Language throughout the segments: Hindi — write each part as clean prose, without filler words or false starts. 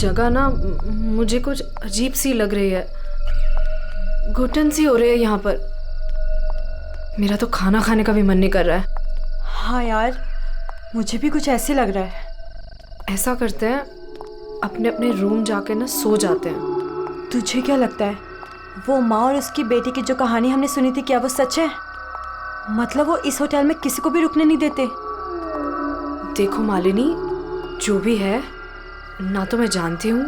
जगह ना मुझे कुछ अजीब सी लग रही है, घुटन सी हो रही है यहाँ पर। मेरा तो खाना खाने का भी मन नहीं कर रहा है। हाँ यार, मुझे भी कुछ ऐसे लग रहा है। ऐसा करते हैं, अपने अपने रूम जाके ना सो जाते हैं। तुझे क्या लगता है, वो माँ और उसकी बेटी की जो कहानी हमने सुनी थी, क्या वो सच है? मतलब वो इस होटल में किसी को भी रुकने नहीं देते। देखो मालिनी, जो भी है, ना तो मैं जानती हूँ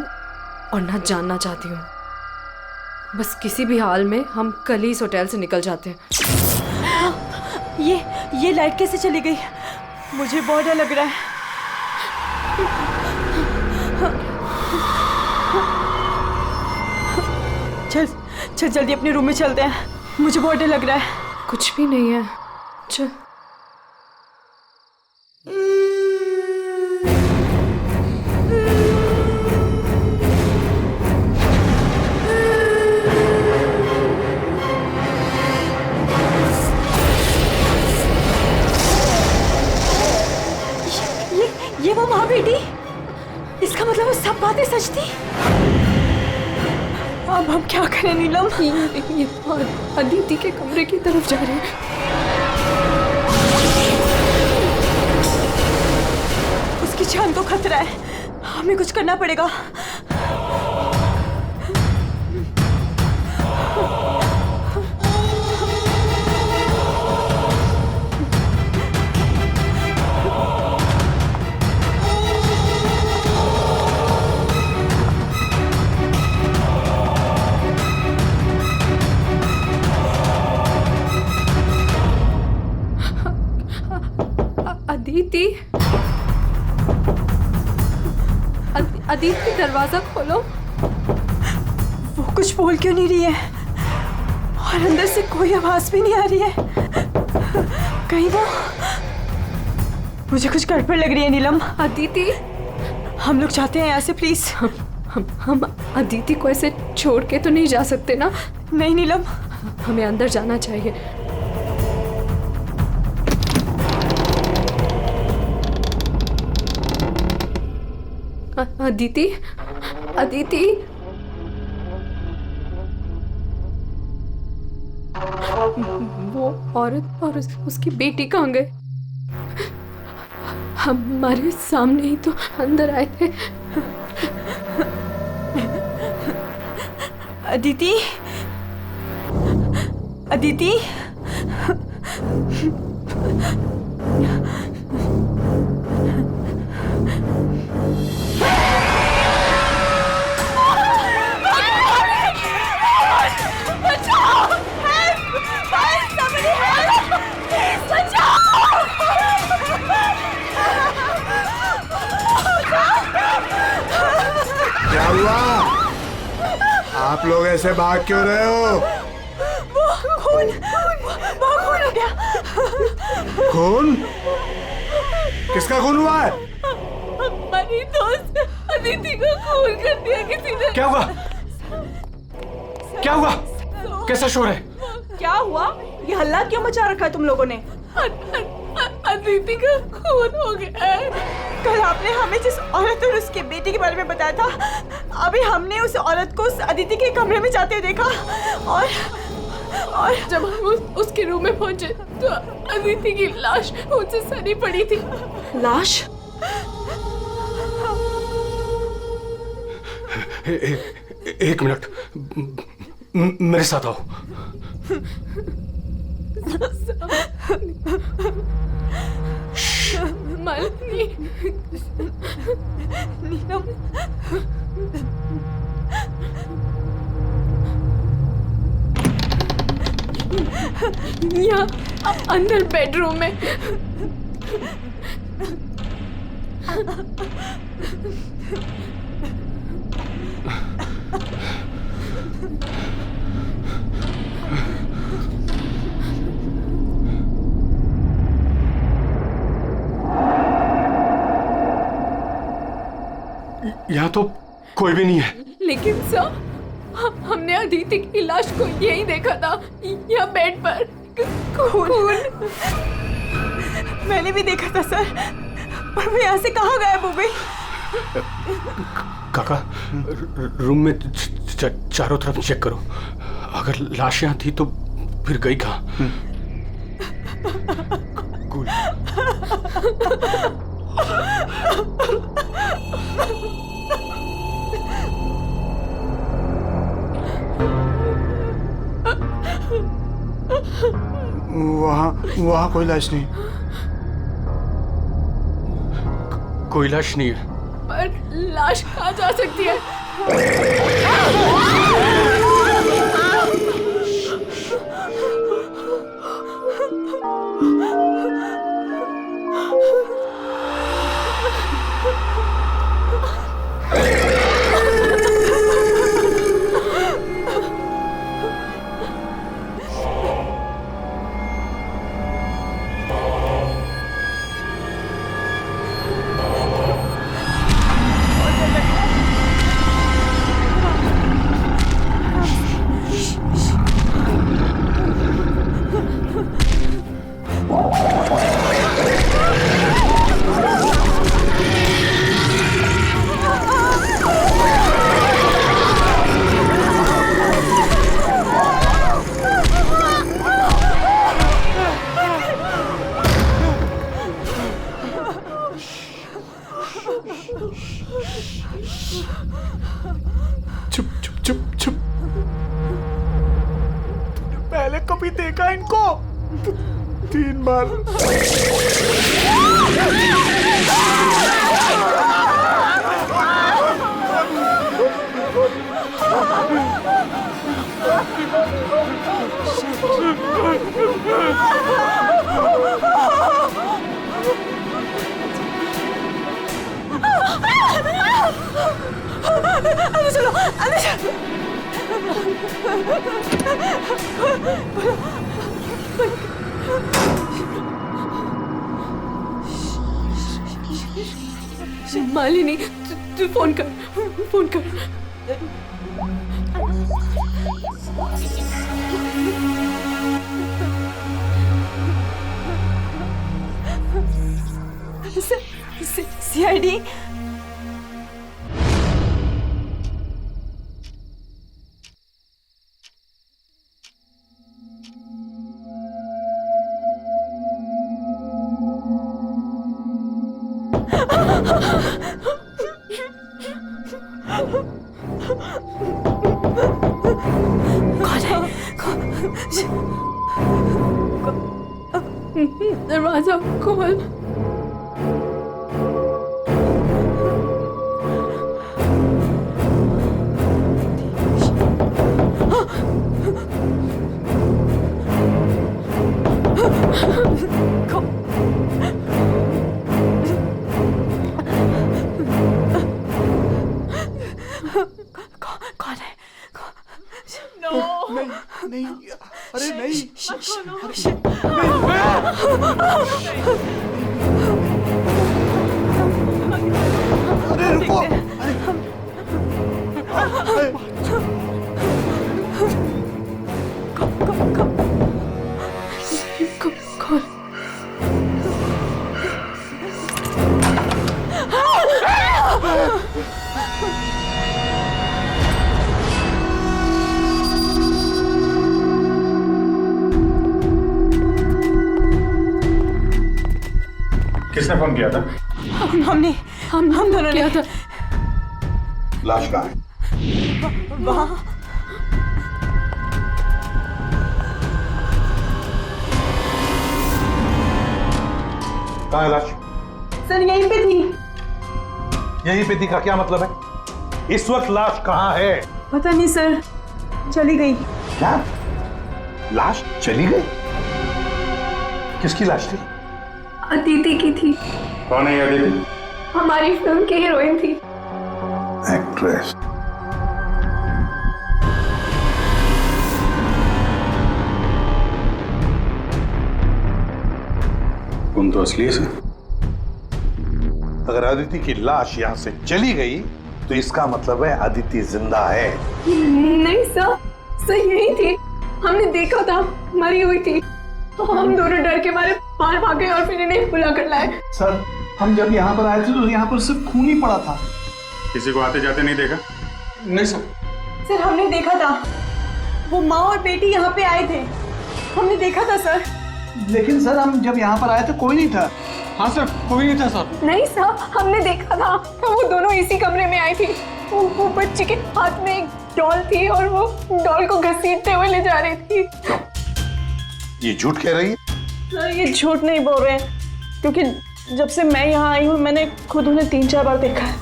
और ना जानना चाहती हूँ। बस किसी भी हाल में हम कल ही इस होटल से निकल जाते हैं। ये लाइट कैसे चली गई? मुझे बहुत डर लग रहा है। चल जल्दी अपने रूम में चलते हैं, मुझे बहुत डर लग रहा है। कुछ भी नहीं है, चल। ये वो माँ बेटी, इसका मतलब वो सब बातें सच थी। अब हम क्या करें नीलम? ये अदिति के कमरे की तरफ जा रहे हैं। उसकी जान को खतरा है, हमें कुछ करना पड़ेगा। अदिति, दरवाजा खोलो। वो कुछ बोल क्यों नहीं रही है? और अंदर से कोई आवाज भी नहीं आ रही है। कहीं वो, मुझे कुछ गड़बड़ लग रही है नीलम। अदिति, हम लोग चाहते हैं यहाँ से, प्लीज। हम अदिति को ऐसे छोड़ के तो नहीं जा सकते ना? नहीं नीलम, हमें अंदर जाना चाहिए। अदिति, अदिति, वो औरत और उसकी बेटी कहाँ गए? हमारे सामने ही तो अंदर आए थे। अदिति, अदिति, क्या हुआ? आप लोग ऐसे भाग क्यों रहे हो? वो खून हो गया। खून? किसका खून हुआ है? हमारी दोस्त अदिति को खून कर दिया किसी ने। क्या हुआ? क्या हुआ? कैसा शोर है? क्या हुआ? ये हल्ला क्यों मचा रखा है तुम लोगों ने? अदिति का खून हो गया है। कल आपने हमें जिस औरत और उसके बेटे के बारे में बताया था, अभी हमने उस औरत को उस अदिति के कमरे में जाते हुए देखा। और जब हम उसके रूम में पहुंचे तो अदिति की लाश उनसे सनी पड़ी थी। लाश? एक मिनट, मेरे साथ आओ। मालिनी, नीलम, यहाँ अंदर बेडरूम में। यहाँ तो कोई भी नहीं है। लेकिन सर, हमने अदिति की लाश को यही देखा था, यहाँ बेड पर खून। मैंने भी देखा था सर, पर वो यहाँ से कहाँ गायब हो गई? काका रूम में चारों तरफ चेक करो, अगर लाश यहाँ थी तो फिर गई कहाँ? कूल। वहाँ कोई लाश नहीं। कोई लाश नहीं है। पर लाश कहाँ जा सकती है? चुप चुप चुप चुप। तूने पहले कभी देखा इनको? 3 बार। अंदर चलो, अंदर चलो। मालिनी, तू फोन कर, फोन कर। CID। दरवाजा खोल। कौन है? नहीं, अरे नहीं। अरे रुको। खोल। किसने फोन किया था? हम दोनों किया था। लाश कहाँ है? वहाँ। कहाँ है लाश? सर यहीं पे थी। यहीं पे थी का क्या मतलब है? इस वक्त लाश कहाँ है? पता नहीं सर, चली गई। क्या? लाश चली गई? किसकी लाश थी? अदिति की थी। कौन है ये अदिति? हमारी फिल्म की हीरोइन थी। एक्ट्रेस। तुम तो असली से। अगर अदिति की लाश यहाँ से चली गई तो इसका मतलब है अदिति जिंदा है। नहीं सर यही थी, हमने देखा था, मरी हुई थी। हम दोनों डर के मारे बाहर भागे और फिर इन्हें बुला कर लाए। सर हम जब यहाँ पर आए थे तो यहाँ पर सिर्फ खून ही पड़ा था। किसी को आते जाते नहीं देखा? नहीं सर। सर हमने देखा था, वो माँ और बेटी यहाँ पे आए थे, हमने देखा था सर। लेकिन सर हम जब यहाँ पर आए तो कोई नहीं था। हाँ सर, कोई नहीं था सर। नहीं सर, हमने देखा था, वो दोनों इसी कमरे में आई थी। वो बच्ची के हाथ में एक डॉल थी और वो डॉल को घसीटते हुए ले जा रही थी। ये झूठ कह रही है? सर ये झूठ नहीं बोल रहे हैं, क्योंकि जब से मैं यहाँ आई हूँ मैंने खुद उन्हें 3-4 बार देखा है।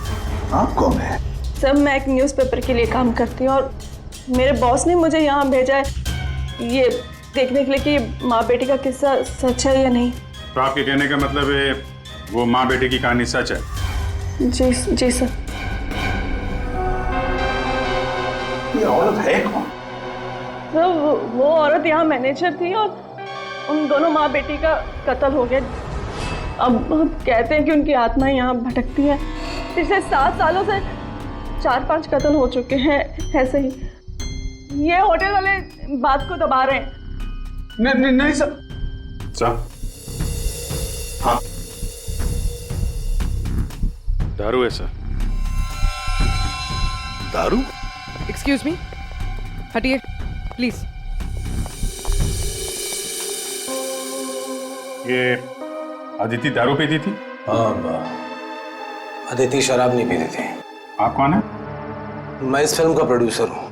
आप कौन है? सर मैं एक न्यूज़पेपर के लिए काम करती हूँ और मेरे बॉस ने मुझे यहाँ भेजा है ये देखने के लिए कि माँ बेटी का किस्सा सच है या नहीं। तो आपके कहने का मतलब है वो माँ बेटे की कहानी सच है? जी सर। ये औरत है कौन? सर वो औरत यहाँ मैनेजर थी और उन दोनों माँ बेटी का कत्ल हो गया। अब कहते हैं कि उनकी आत्मा यहाँ भटकती है। पिछले 7 सालों से 4-5 कत्ल हो चुके हैं ऐसे ही। ये होटल वाले बात को दबा रहे हैं। नहीं सर। सर, हाँ, दारू है सर। दारू? एक्सक्यूज मी, हटिए प्लीज। ये अदिति दारू पीती थी? हाँ, अदिति शराब नहीं पीती थी। आप कौन है? मैं इस फिल्म का प्रोड्यूसर हूँ।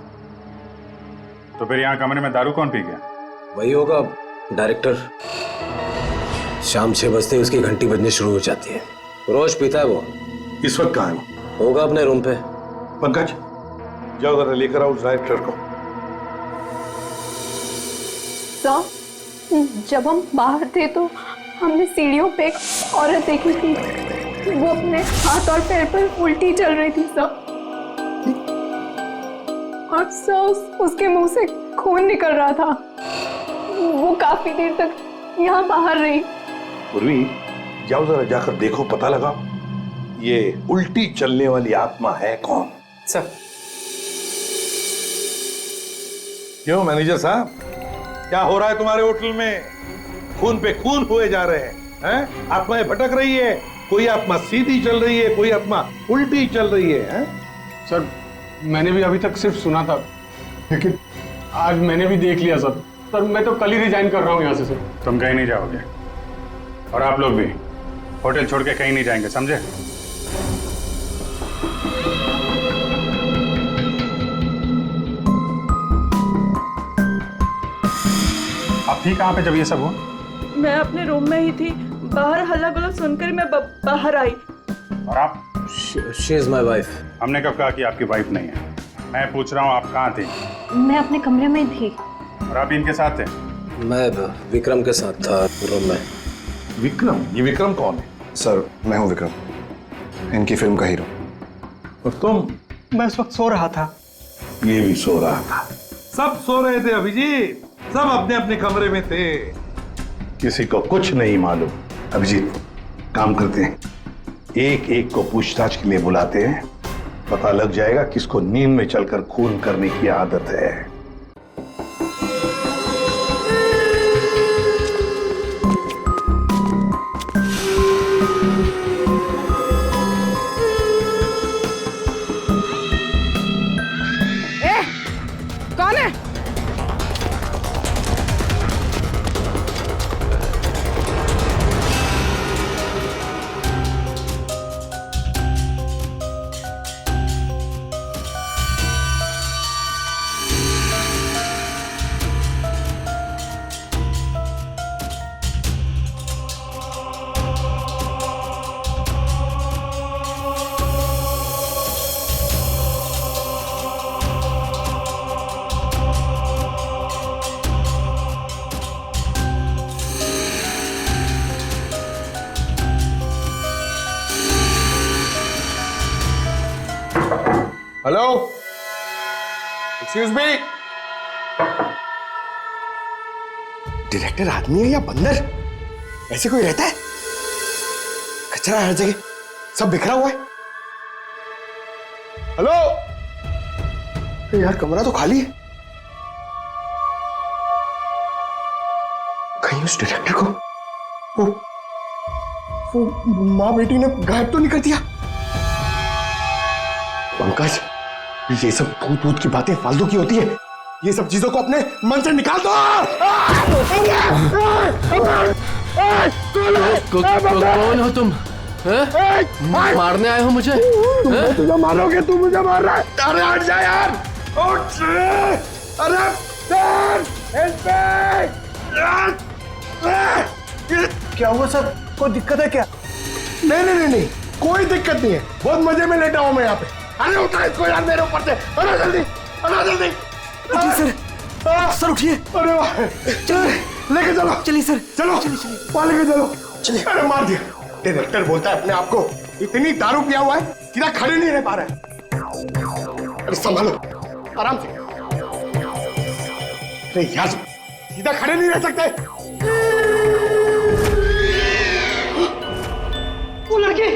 तो फिर यहाँ कमरे में दारू कौन पी गया? वही होगा डायरेक्टर। शाम 6 बजते ही उसकी घंटी बजनी शुरू हो जाती है। रोज पीता है वो। इस वक्त कहाँ है? होगा अपने रूम पे। पंकज, जाओ जरा लेकर आओ उस डायरेक्टर को। सर, जब हम बाहर थे तो हमने सीढ़ियों पे एक औरत देखी थी। वो अपने हाथ और पैर पर उल्टी चल रही थी सर। और सर उसके मुंह से खून निकल रहा था। वो काफी देर तक यहाँ बाहर रही। उर्वी, जाओ जरा जाकर देखो, पता लगाओ ये उल्टी चलने वाली आत्मा है कौन। सर। क्यों मैनेजर साहब, क्या हो रहा है तुम्हारे होटल में? खून पे खून हुए जा रहे हैं? आत्माएं भटक रही है। कोई आत्मा सीधी चल रही है, कोई आत्मा उल्टी चल रही है? सर मैंने भी अभी तक सिर्फ सुना था, लेकिन आज मैंने भी देख लिया सर। सर मैं तो कल ही रिजाइन कर रहा हूँ यहाँ से सर। तुम कहीं नहीं जाओगे और आप लोग भी होटल छोड़ के कहीं नहीं जाएंगे, समझे? आप थी कहाँ पे जब ये सब हुआ? मैं अपने रूम में ही थी, बाहर हल्ला गुल्ला सुनकर मैं बाहर आई। और आप? She is my wife. हमने कब कहा कि आपकी वाइफ नहीं है? मैं पूछ रहा हूँ आप कहाँ थे? मैं अपने कमरे में थी। और आप इनके साथ थे? मैं विक्रम के साथ था रूम में। विक्रम? ये विक्रम कौन है? सर मैं हूँ विक्रम, इनकी फिल्म का हीरो। और तुम? मैं इस वक्त सो रहा था। ये भी सो रहा था। सब सो रहे थे अभिजीत, सब अपने अपने कमरे में थे। किसी को कुछ नहीं मालूम। अभिजीत, काम करते हैं, एक एक को पूछताछ के लिए बुलाते हैं, पता लग जाएगा किसको नींद में चलकर खून करने की आदत है। कौन है? Hello, excuse me. डायरेक्टर आदमी है या बंदर? ऐसे कोई रहता है? कचरा हर जगह, सब बिखरा हुआ है। हेलो, यार कमरा तो खाली है। कहीं उस डायरेक्टर को वो माँ बेटी ने गायब तो नहीं कर दिया? पंकज, ये सब भूत भूत की बातें फालतू की होती है। ये सब चीजों को अपने मन से निकाल दो। कौन हो तुम? मारने आए हो मुझे? तुम तुझे मारोगे, तू मुझे मार रहा है। अरे हट जा यार, उठ। अरे क्या हुआ सर? कोई दिक्कत है क्या? नहीं, कोई दिक्कत नहीं है। बहुत मजे में लेटा हूं मैं यहाँ पे। अरे उठा इसको यार मेरे ऊपर से। अरे जल्दी। सर उठिए। अरे वाह, लेके चलो। चलिए सर, चलो वहां लेके चलो। चलिए। अरे मार दिया। डायरेक्टर बोलता है अपने आप को इतनी दारू पिया हुआ है, सीधा खड़े नहीं रह पा रहा है। अरे संभालो, आराम से। अरे यार, सीधा खड़े नहीं रह सकते। वो लड़की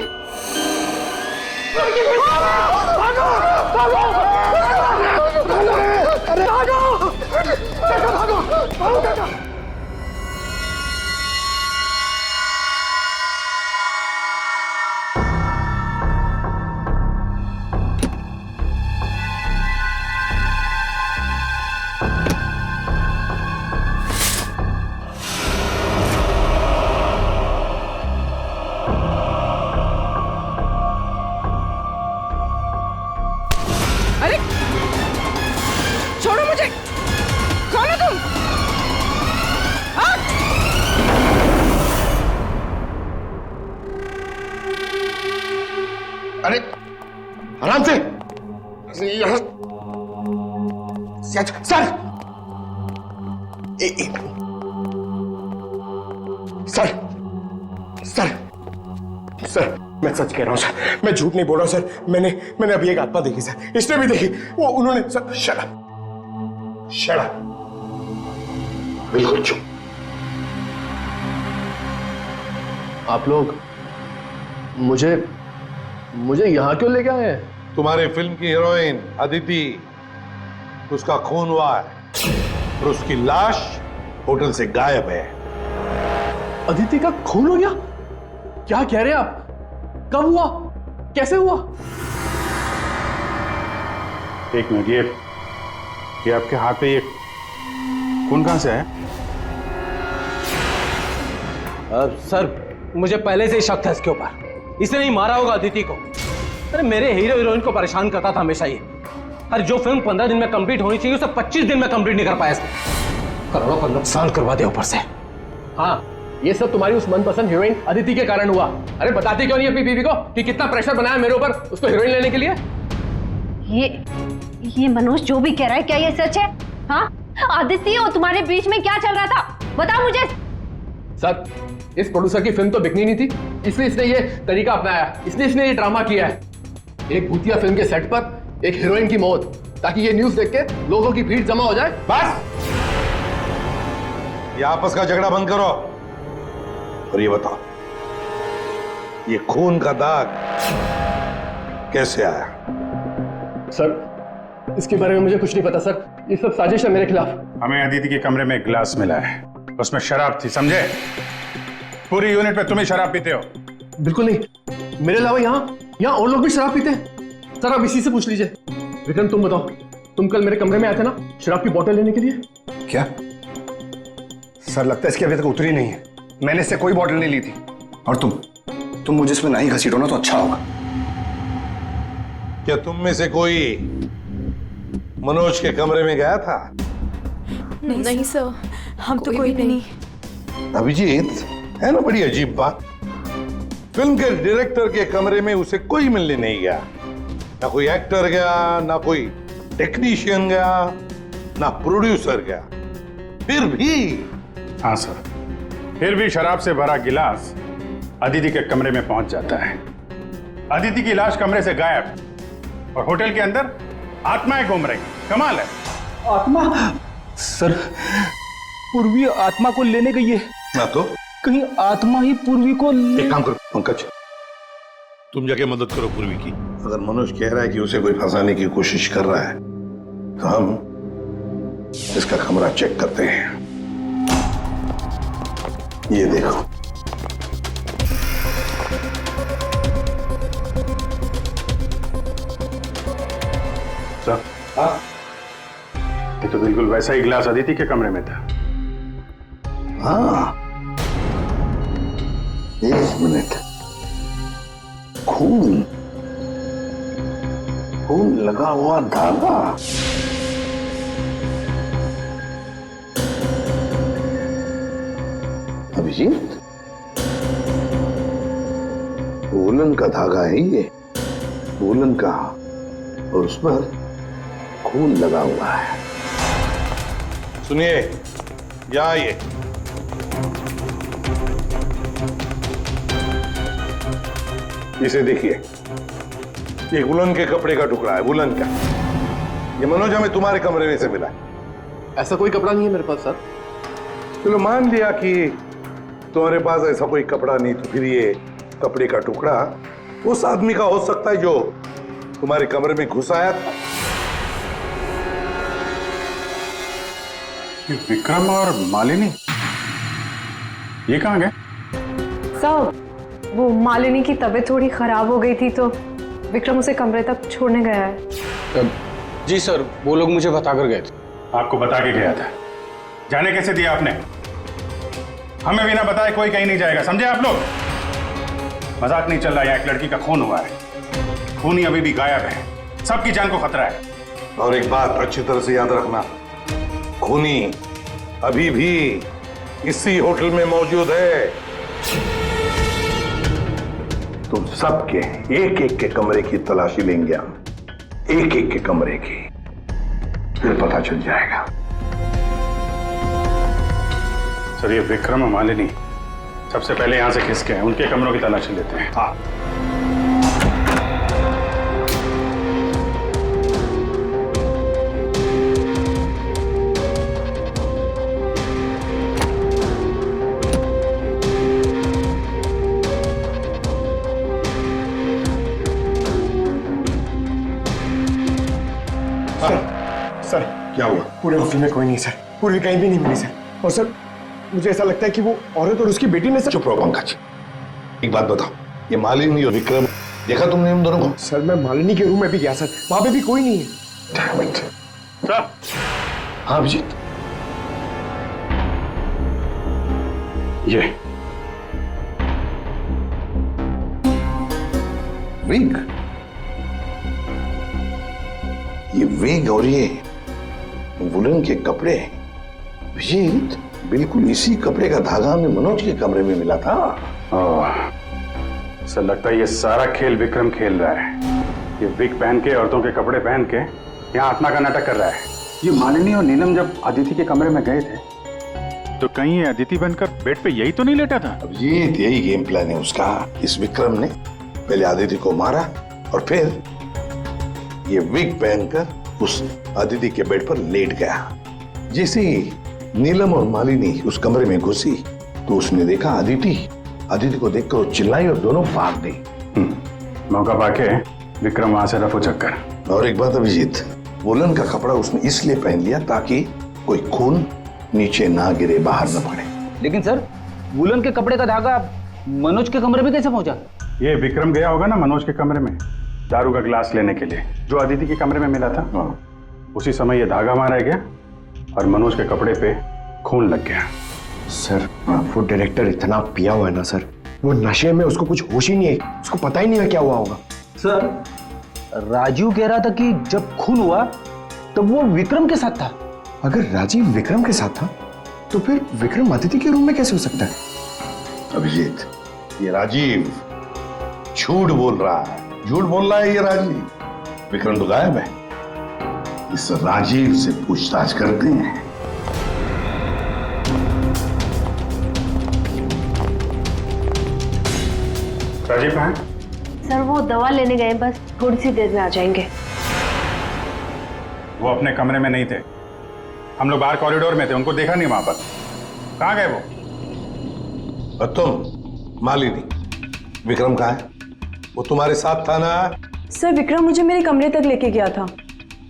छोड़ो मुझे, कौन हो तुम? अरे आराम से। सर, सर, मैं सच कह रहा हूं सर, मैं झूठ नहीं बोल रहा हूं सर। मैंने अभी एक आत्मा देखी सर, इसने भी देखी। वो उन्होंने सर, शट अप, बिल्कुल चुप। आप लोग मुझे यहाँ क्यों लेके आए हैं? तुम्हारी फिल्म की हीरोइन अदिति, उसका खून हुआ है और उसकी लाश होटल से गायब है। अदिति का खून हो गया? क्या कह रहे हैं आप? कब हुआ? कैसे हुआ? एक मिनट, ये आपके हाथ पे ये खून कहां से है? सर, मुझे पहले से ही शक था इसके ऊपर। इसने नहीं मारा होगा अदिति को। अरे मेरे हीरो हीरोइन को परेशान करता था हमेशा ये। अरे जो फिल्म 15 दिन में कंप्लीट होनी चाहिए उसे 25 दिन में कंप्लीट नहीं कर पाया इसने। करोड़ों का नुकसान करवा दिया ऊपर से। हाँ, ये सब तुम्हारी उस मनपसंद हीरोइन अदिति के कारण हुआ। अरे बताती क्यों नहीं अपनी बीवी को कि कितना प्रेशर बनाया मेरे ऊपर उसको हीरोइन लेने के लिए? ये मनोज जो भी कह रहा है, क्या ये सच है? हाँ, आदित्य और तुम्हारे बीच में क्या चल रहा था? बताओ मुझे। सर, इस प्रोड्यूसर की फिल्म तो बिकनी नहीं थी, इसलिए इसने ये तरीका अपनाया, इसने ये ड्रामा किया है। एक भूतिया फिल्म के सेट पर एक हीरोइन की मौत, ताकि ये न्यूज़ देख के लोगों की भीड़ जमा हो जाए। बस, ये आपस का झगड़ा बंद करो और ये बताओ, ये खून का दाग कैसे आया? सर, इसके बारे में मुझे कुछ नहीं पता सर, ये सब साजिश है मेरे खिलाफ। हमें अदिति के कमरे में एक गिलास मिला है, उसमें शराब थी, समझे? पूरी यूनिट पे तुम ही शराब पीते हो। बिल्कुल नहीं, मेरे अलावा यहाँ और लोग भी शराब पीते हैं। सर, आप इसी से पूछ लीजिए। विक्रम, तुम बताओ, तुम कल मेरे कमरे में आए थे ना शराब की बोतल लेने के लिए? क्या सर, लगता है इसकी अभी तक उतरी नहीं है। मैंने इससे कोई बोतल नहीं ली थी। और तुम मुझे इसमें नहीं घसीटो ना तो अच्छा होगा। क्या तुम में से कोई मनोज के कमरे में गया था? नहीं सर, हम तो कोई भी नहीं। अभिजीत, है ना बड़ी अजीब बात। फिल्म के डायरेक्टर के कमरे में उसे कोई मिलने नहीं गया। ना कोई एक्टर गया, ना कोई टेक्नीशियन गया, ना प्रोड्यूसर गया। फिर भी हाँ सर, फिर भी शराब से भरा गिलास अदिति के कमरे में पहुंच जाता है। अदिति की लाश कमरे से गायब और होटल के अंदर आत्माएं घूम रही। कमाल है। आत्मा? सर, पूर्वी आत्मा को लेने गई है। ना तो कहीं आत्मा ही पूर्वी को एक काम करो पंकज, तुम जाके मदद करो पूर्वी की। अगर मनोज कह रहा है कि उसे कोई फंसाने की कोशिश कर रहा है तो हम इसका कमरा चेक करते हैं। ये देखो, सर, ये तो बिल्कुल वैसा ही गिलास अदिति के कमरे में था। हाँ, एक मिनट। खून खून लगा हुआ धागा। अभिजीत, वूलन का धागा है ये, वूलन का, और उस पर खून लगा हुआ है। सुनिए, क्या ये इसे देखिए, ये वुलन के कपड़े का टुकड़ा है, वुलन का। ये मनोज हमें तुम्हारे कमरे में से मिला। ऐसा कोई कपड़ा नहीं है मेरे पास सर। चलो मान लिया कि तुम्हारे पास ऐसा कोई कपड़ा नहीं, तो फिर ये कपड़े का टुकड़ा उस आदमी का हो सकता है जो तुम्हारे कमरे में घुस आया था। विक्रम और मालिनी ये कहाँ गए? सर, वो मालिनी की तबीयत थोड़ी खराब हो गई थी तो विक्रम उसे कमरे तक छोड़ने गया है। जी सर, वो लोग मुझे बताकर गए थे। आपको बता के गया था? जाने कैसे दिया आपने? हमें बिना बताए कोई कहीं नहीं जाएगा, समझे आप लोग? मजाक नहीं चल रहा है, एक लड़की का खून हुआ है, खूनी अभी भी गायब है, सबकी जान को खतरा है। और एक बात अच्छी तरह से याद रखना, खूनी अभी भी इसी होटल में मौजूद है। तुम सबके एक एक के कमरे की तलाशी लेंगे हम, एक एक के कमरे की, फिर पता चल जाएगा। सर, ये विक्रम और मालिनी सबसे पहले यहां से खिसके हैं, उनके कमरों की तलाशी लेते हैं। हाँ, सर, क्या हुआ? पूरे ऑफिस में कोई नहीं सर, पूरी कहीं भी नहीं मिली सर। और सर, मुझे ऐसा लगता है कि वो औरत और उसकी बेटी ने सर। चुप रहो पंकज, एक बात बताओ, ये मालिनी और विक्रम देखा तुमने उन दोनों को? सर, मैं मालिनी के रूम में भी गया सर, वहां पे भी कोई नहीं है। सर, हाँ अभिजीत, ये विग, ये विग और ये वुलन के कपड़े, अभिजीत बिल्कुल इसी कपड़े का धागा हमें मनोज के कमरे में मिला था। सर, लगता है ये सारा खेल विक्रम खेल रहा है। ये विग पहन के, औरतों के कपड़े पहन के यहाँ आत्मा का नाटक कर रहा है। ये मालिनी और नीलम जब अदिति के कमरे में गए थे तो कहीं ये अदिति बनकर बेड पे यही तो नहीं लेटा था? अभिजीत, यही गेम प्लान है उसका। इस विक्रम ने पहले अदिति को मारा और फिर ये विग पहनकर उस अदिति के बेड पर लेट गया। जैसे ही नीलम और मालिनी उस कमरे में घुसी तो उसने देखा अदिति को देखकर वो चिल्लाई और दोनों भाग गई। मौका पाके विक्रम वहां से रफू चक्कर। और एक बात अभिजीत, वुलन का कपड़ा उसने इसलिए पहन लिया ताकि कोई खून नीचे ना गिरे, बाहर ना पड़े। लेकिन सर, वुलन के कपड़े का धागा मनोज के कमरे में कैसे पहुंचा? ये विक्रम गया होगा ना मनोज के कमरे में दारू का गिलास लेने के लिए, जो अदिति के कमरे में मिला था। उसी समय ये धागा मारा गया और मनोज के कपड़े पे खून लग गया। सर, वो डायरेक्टर इतना पिया हुआ है ना सर, वो नशे में उसको कुछ होश ही नहीं है, उसको पता ही नहीं है क्या हुआ होगा। सर, राजीव कह रहा था कि जब खून हुआ तब वो विक्रम के साथ था। अगर राजीव विक्रम के साथ था तो फिर विक्रम अदिति के रूम में कैसे हो सकता है? अभिजीत, ये राजीव झूठ बोल रहा है, झूठ बोल रहा है ये राजीव। विक्रम तो गायब है, इस राजीव से पूछताछ करते हैं। राजीव कहाँ है? सर, वो दवा लेने गए, बस थोड़ी सी देर में आ जाएंगे। वो अपने कमरे में नहीं थे, हम लोग बाहर कॉरिडोर में थे, उनको देखा नहीं वहां पर। कहाँ गए वो? और तुम मालिनी, विक्रम कहाँ है? वो तुम्हारे साथ था ना? सर, विक्रम मुझे मेरे कमरे तक लेके गया था।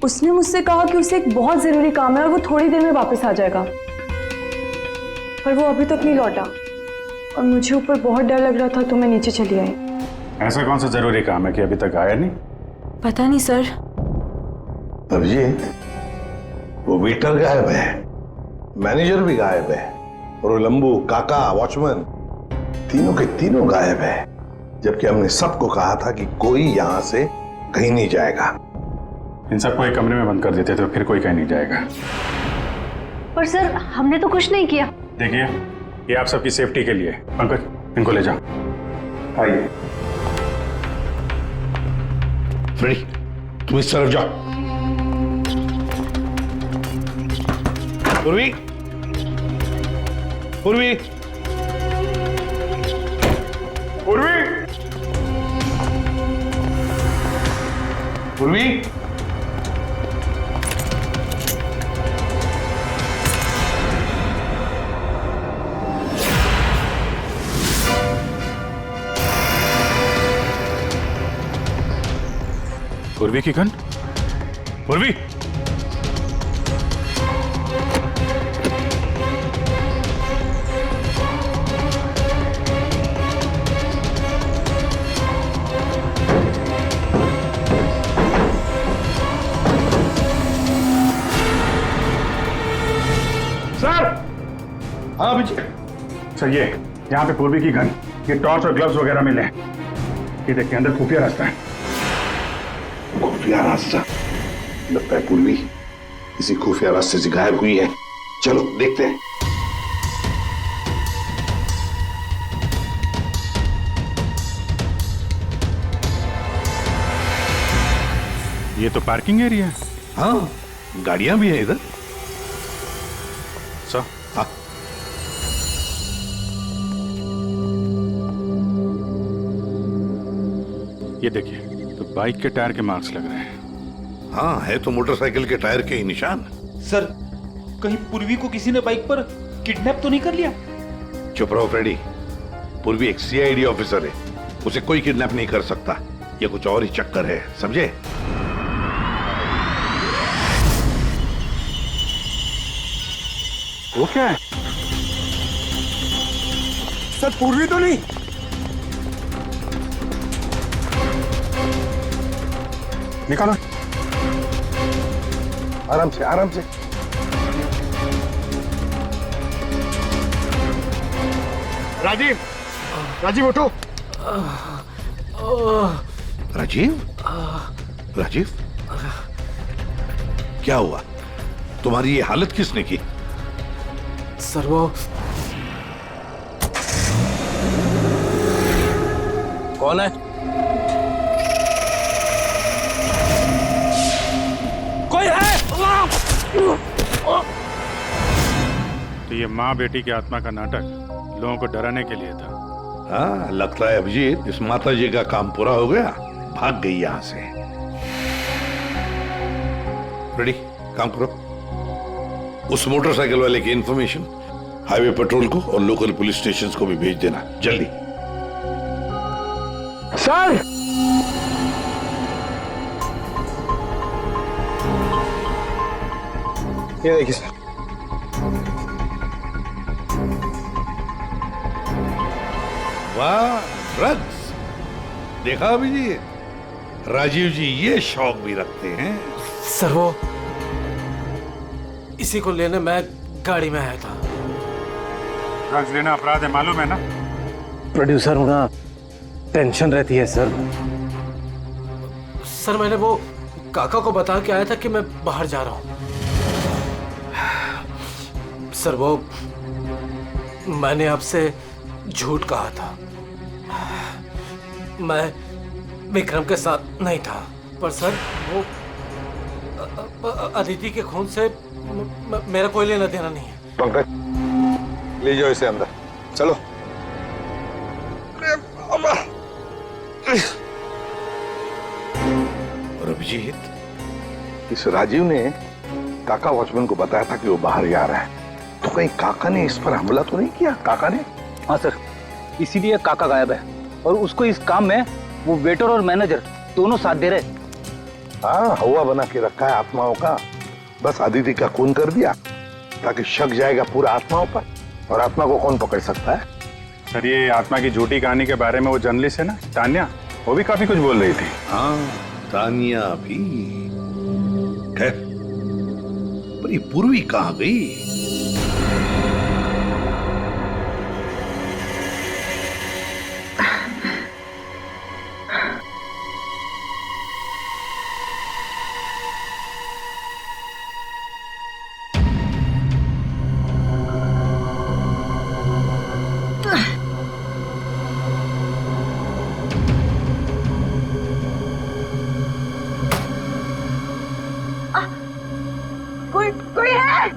उसने मुझसे कहा कि उसे एक बहुत जरूरी काम है और वो थोड़ी देर में वापस आ जाएगा, पर वो अभी तक नहीं लौटा और मुझे ऊपर बहुत डर लग रहा था तो मैं नीचे चली आई। ऐसा कौन सा जरूरी काम है कि अभी तक आया नहीं? पता नहीं सर, अभिजीत, वो वेटर गायब है, मैनेजर भी गायब है, और वो लंबू, काका, वॉचमैन, तीनों के तीनों गायब है। जबकि हमने सबको कहा था कि कोई यहां से कहीं नहीं जाएगा। इन सबको एक कमरे में बंद कर देते तो फिर कोई कहीं नहीं जाएगा। पर सर, हमने तो कुछ नहीं किया। देखिए, ये आप सबकी सेफ्टी के लिए। पंकज, इनको ले जाओ। आइए। फ्रेडी, तुम इस तरफ जाओ। पूर्वी, पूर्वी, पूर्वी, पूर्वी, पूर्वी की गन। पूर्वी, सर। हाँ अभिजीत। सर ये यहाँ पे पूर्वी की गन, ये टॉर्च और ग्लव्स वगैरह मिले हैं। ये देखिए, अंदर खुफिया रास्ता है। खुफिया रास्ता? लगता है पूर्वी किसी खुफिया रास्ते से गायब हुई है। चलो देखते हैं। ये तो पार्किंग एरिया है। हाँ, गाड़ियां भी हैं इधर। सर, हाँ, ये देखिए, तो बाइक के टायर के मार्क्स लग रहे हैं। हाँ, है तो मोटरसाइकिल के टायर के ही निशान। सर, कहीं पूर्वी को किसी ने बाइक पर किडनैप तो नहीं कर लिया? चुप रहो फ्रेडी। पूर्वी एक सीआईडी ऑफिसर है, उसे कोई किडनैप नहीं कर सकता। ये कुछ और ही चक्कर है, समझे? वो क्या है? सर, पूर्वी तो नहीं? निकालो। आराम से, आराम से। राजीव, राजीव उठो। राजीव? राजीव, क्या हुआ? तुम्हारी ये हालत किसने की? सर वो कौन है? कोई है? तो ये माँ बेटी की आत्मा का नाटक लोगों को डराने के लिए था। हाँ, लगता है अभिजीत इस माता जी का काम पूरा हो गया, भाग गई यहां से। रेडी, काम करो। उस मोटरसाइकिल वाले की इंफॉर्मेशन हाईवे पेट्रोल को और लोकल पुलिस स्टेशन को भी भेज देना, जल्दी। सर, ये देखिए सर। वाह, ड्रग्स! देखा अभिजीत, राजीव जी ये शौक भी रखते हैं। सर वो इसी को लेने मैं गाड़ी में आया था। ड्रग्स लेना अपराध है, मालूम है ना? प्रोड्यूसर होना टेंशन रहती है सर। सर मैंने वो काका को बता के आया था कि मैं बाहर जा रहा हूं। सर वो मैंने आपसे झूठ कहा था। मैं विक्रम के साथ नहीं था, पर सर वो अदिति के खून से मेरा कोई लेना देना नहीं है। पंकज, ले जाओ इसे अंदर, चलो। और अभिजीत, इस राजीव ने काका वॉचमैन को बताया था कि वो बाहर जा रहा है, तो कहीं काका ने इस पर हमला तो नहीं किया? काका ने? हाँ सर, इसीलिए काका गायब है और उसको इस काम में वो वेटर और मैनेजर दोनों साथ दे रहे। हाँ, हवा बना के रखा है आत्माओं का। बस अदिति का खून कर दिया ताकि शक जाएगा पूरा आत्माओं पर, और आत्मा को कौन पकड़ सकता है? सर, ये आत्मा की झूठी कहानी के बारे में वो जर्नलिस्ट है ना, तान्या, वो भी काफी कुछ बोल रही थी। हाँ, तानिया भी। खैर, पर ये पूर्वी कहाँ गई? कोई है?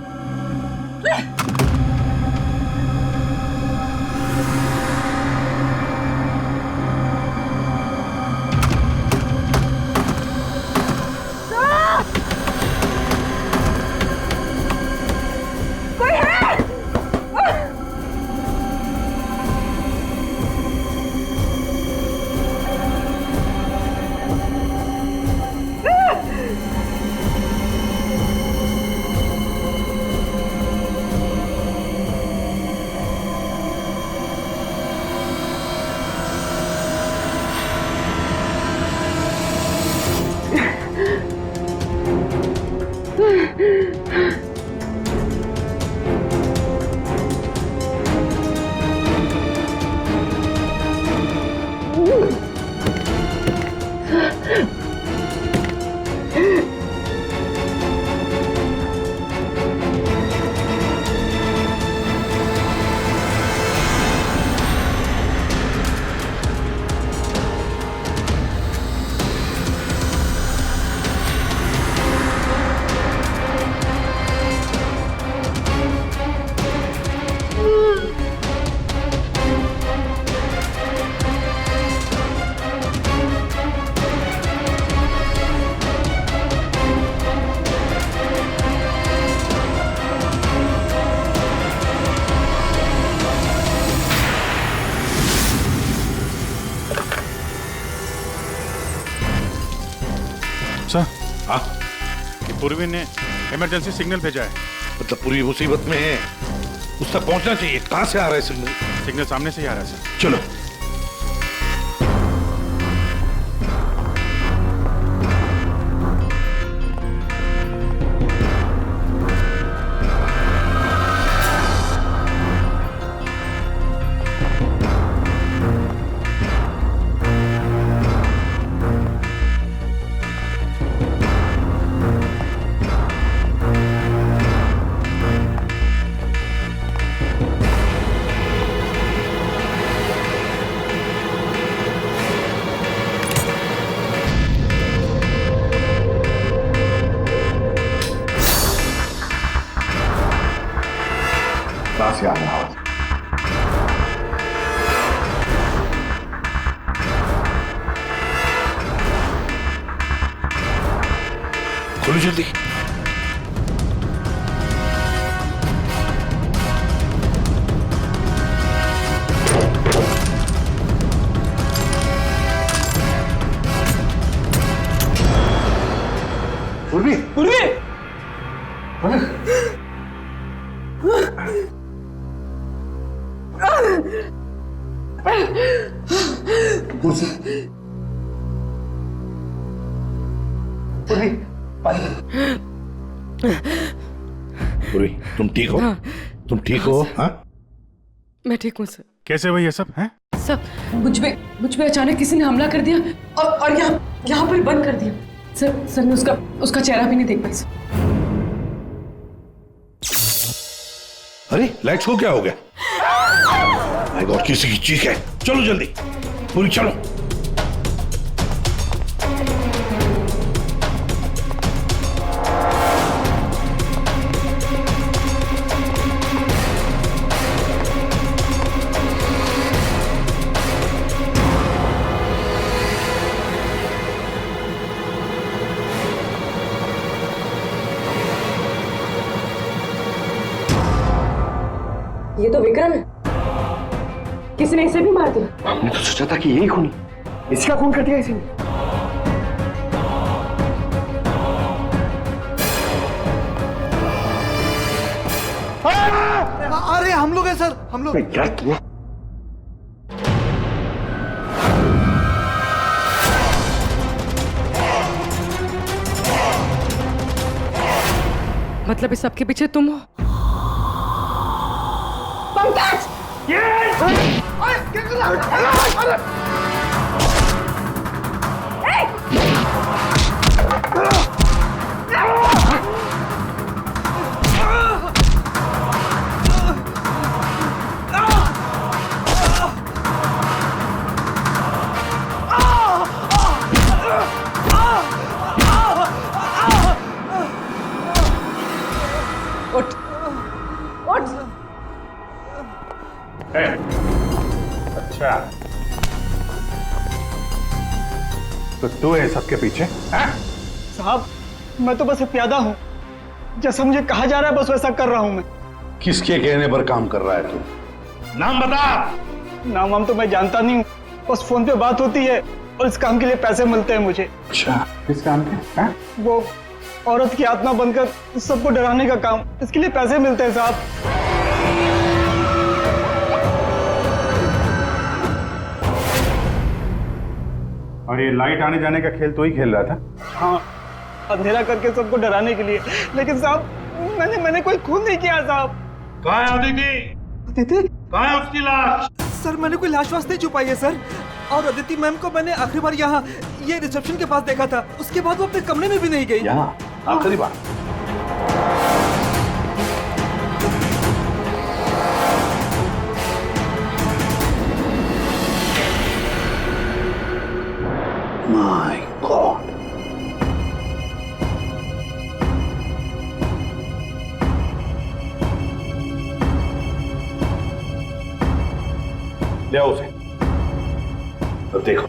सर, हाँ, पूर्वी ने इमरजेंसी सिग्नल भेजा है। मतलब पूरी मुसीबत में है, उस तक पहुंचना चाहिए। कहां से आ रहा है सिग्नल? सिग्नल सामने से ही आ रहा है सर। चलो। कहां से आ रहा है? खोलो जल्दी। पूर्वी, पूर्वी! पूर्वी, पूर्वी, तुम ठीक हो? तुम ठीक हो? हाँ? मैं ठीक हूँ सर। कैसे हुई ये सब हैं? सर, मुझ पे अचानक किसी ने हमला कर दिया और यहाँ पर बंद कर दिया। सर मैं उसका चेहरा भी नहीं देख पाई सर। अरे लाइट्स को क्या हो गया? माय गॉड, किसी की चीख है। चलो जल्दी, पूरी चलो। ये तो विक्रम है। किसी ने इसे भी मार दिया। हमने तो सोचा था कि यही खूनी, इसका खून कर दिया इसी ने। अरे हम लोग हैं सर, हम लोग। क्या किया? मतलब इस सब के पीछे तुम हो? पंकज! उठ उठ। अच्छा, तो तू है सबके पीछे? साहब, मैं तो बस एक प्यादा हूँ। जैसा मुझे कहा जा रहा है बस वैसा कर रहा हूँ मैं। किसके कहने पर काम कर रहा है तू? नाम बता। नाम वाम तो मैं जानता नहीं हूँ, बस फोन पे बात होती है और इस काम के लिए पैसे मिलते हैं मुझे। अच्छा, किस काम के? वो औरत की आत्मा बनकर सबको डराने का काम, इसके लिए पैसे मिलते हैं साहब। और ये लाइट आने जाने का खेल तो ही खेल रहा था? हाँ, अंधेरा करके सबको डराने के लिए। लेकिन साहब, मैंने कोई खून नहीं किया साहब। कहाँ है अदिति? अदिति? कहाँ है उसकी लाश? सर, मैंने कोई लाश वाश नहीं छुपाई है सर। और अदिति मैम को मैंने आखिरी बार यहाँ ये रिसेप्शन के पास देखा था। उसके बाद वो अपने कमरे में भी नहीं गई। यहाँ आखिरी बार? My God. ले आओ उसे। अब देखो,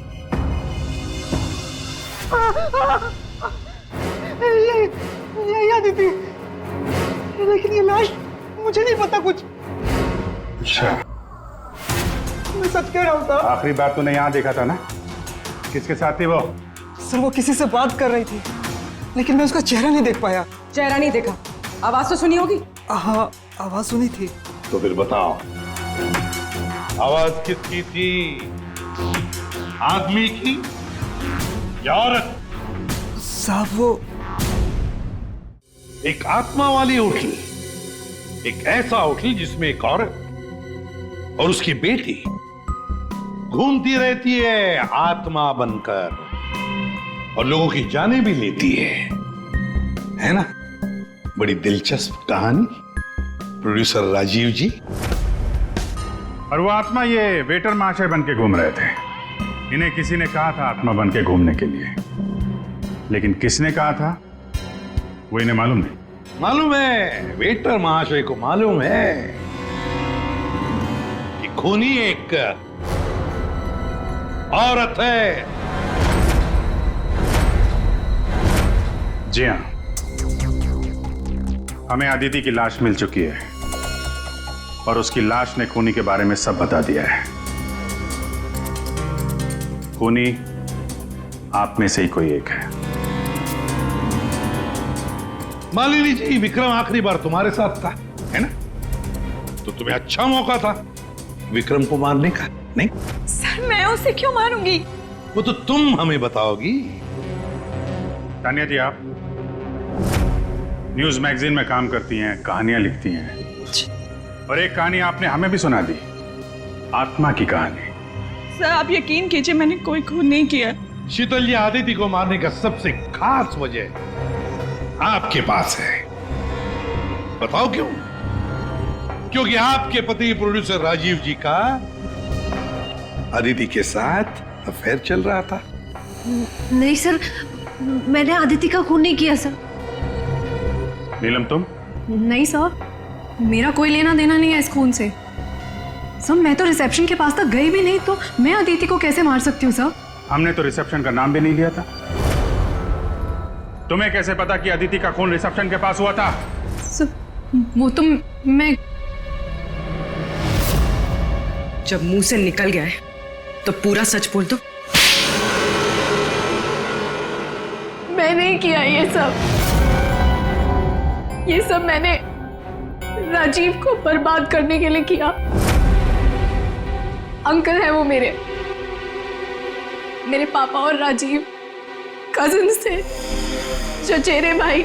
ये अदिति, लेकिन ये लाश, मुझे नहीं पता कुछ। अच्छा, मैं सच कह रहा हूँ साहब। आखिरी बार तूने यहाँ देखा था ना? किसके साथ थी वो? सर, वो किसी से बात कर रही थी, लेकिन मैं उसका चेहरा नहीं देख पाया। चेहरा नहीं देखा, आवाज तो सुनी होगी? हाँ, आवाज सुनी थी। तो फिर बताओ, आवाज किसकी थी? आदमी की या औरत? साहब, वो एक आत्मा वाली होटल, एक ऐसा होटल जिसमें एक औरत और उसकी बेटी घूमती रहती है आत्मा बनकर और लोगों की जानें भी लेती है ना? बड़ी दिलचस्प कहानी, प्रोड्यूसर राजीव जी। और वो आत्मा ये वेटर महाशय बन के घूम रहे थे। इन्हें किसी ने कहा था आत्मा बन के घूमने के लिए, लेकिन किसने कहा था वो इन्हें मालूम नहीं। मालूम है, वेटर महाशय को मालूम है कि खूनी एक औरत है। जी हाँ, हमें अदिति की लाश मिल चुकी है और उसकी लाश ने खूनी के बारे में सब बता दिया है। खूनी आप में से ही कोई एक है। मालिनी जी, विक्रम आखिरी बार तुम्हारे साथ था, है ना? तो तुम्हें अच्छा मौका था विक्रम को मारने का, नहीं? सर, मैं उसे क्यों मारूंगी? वो तो तुम हमें बताओगी। तानिया जी, आप न्यूज मैगजीन में काम करती हैं, कहानियां लिखती हैं, और एक कहानी आपने हमें भी सुना दी, आत्मा की कहानी। सर, आप यकीन कीजिए, मैंने कोई खून नहीं किया। शीतल जी, आदिति को मारने का सबसे खास वजह आपके पास है। बताओ क्यों? क्योंकि आपके पति प्रोड्यूसर राजीव जी का अदिति के साथ अफेयर चल रहा था। नहीं सर, मैंने अदिति का खून नहीं किया सर। नीलम, तुम? नहीं सर, मेरा कोई लेना देना नहीं है इस खून से। सर, मैं तो रिसेप्शन के पास तक गई भी नहीं, तो मैं अदिति को कैसे मार सकती हूँ सर? हमने तो रिसेप्शन का नाम भी नहीं लिया था। तुम्हें कैसे पता कि अदिति का खून रिसेप्शन के पास हुआ था? सर, वो तो मैं जब मुंह से निकल गया है तो पूरा सच बोल दो। मैं नहीं किया ये सब मैंने राजीव को बर्बाद करने के लिए किया। अंकल है वो मेरे पापा और राजीव कजिन्स थे, चचेरे भाई।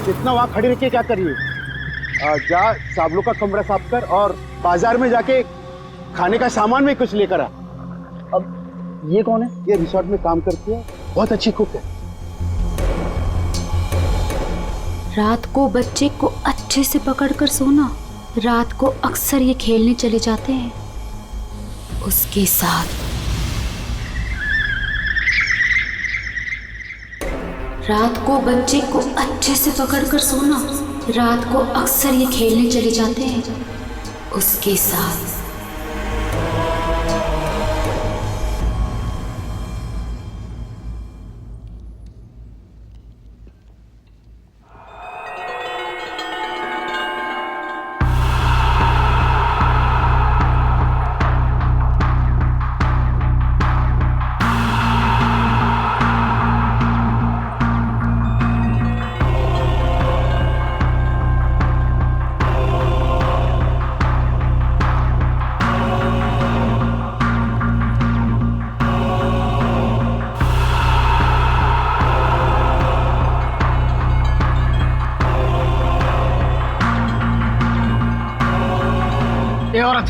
इतना वहां खड़ी रह के क्या करिए? जा साबलों का कमरा साफ कर और बाजार में जाके खाने का सामान में कुछ लेकर आ। अब ये कौन है? ये रिसोर्ट में काम करती है, बहुत अच्छी कुक है। रात को बच्चे को अच्छे से पकड़कर सोना। रात को अक्सर ये खेलने चले जाते हैं उसके साथ। रात को बच्चे को अच्छे से पकड़कर सोना। रात को अक्सर ये खेलने चले जाते हैं उसके साथ। ये औरत,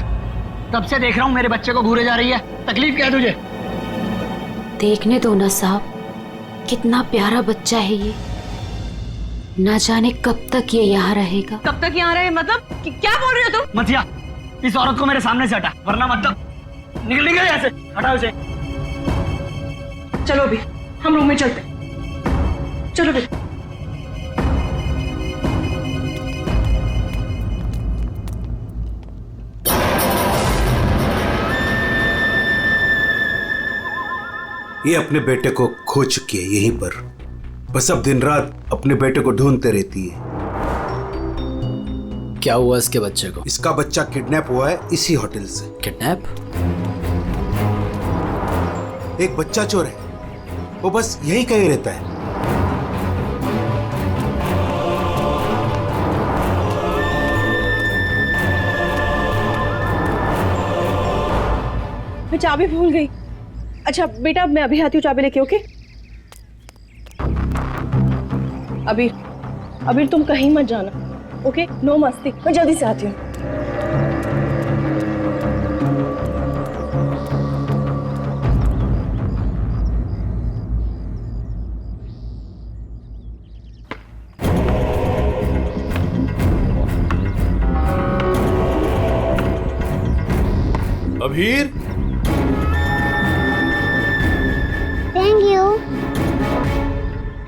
तब से देख रहा हूँ मेरे बच्चे को घूरे जा रही है। तकलीफ क्या है तुझे? देखने दो ना साहब, कितना प्यारा बच्चा है ये। ना जाने कब तक ये यहाँ रहेगा। कब तक यहाँ रहे मतलब? क्या बोल रहे हो तुम? मतिया, इस औरत को मेरे सामने से हटा, वरना मतलब निकल यहाँ से। हटाओ इसे। चलो अभी हम रूम में चलते। चलो बेटा। ये अपने बेटे को खो चुकी है यहीं पर। बस अब दिन रात अपने बेटे को ढूंढते रहती है। क्या हुआ इसके बच्चे को? इसका बच्चा किडनैप हुआ है इसी होटल से। किडनैप? एक बच्चा चोर है, वो बस यही कहीं रहता है। मैं चाबी भूल गई। अच्छा बेटा, मैं अभी आती हूँ चाबी लेके। ओके अबीर तुम कहीं मत जाना। ओके, नो मस्ती। मैं जल्दी से आती हूँ। अबीर, थैंक यू।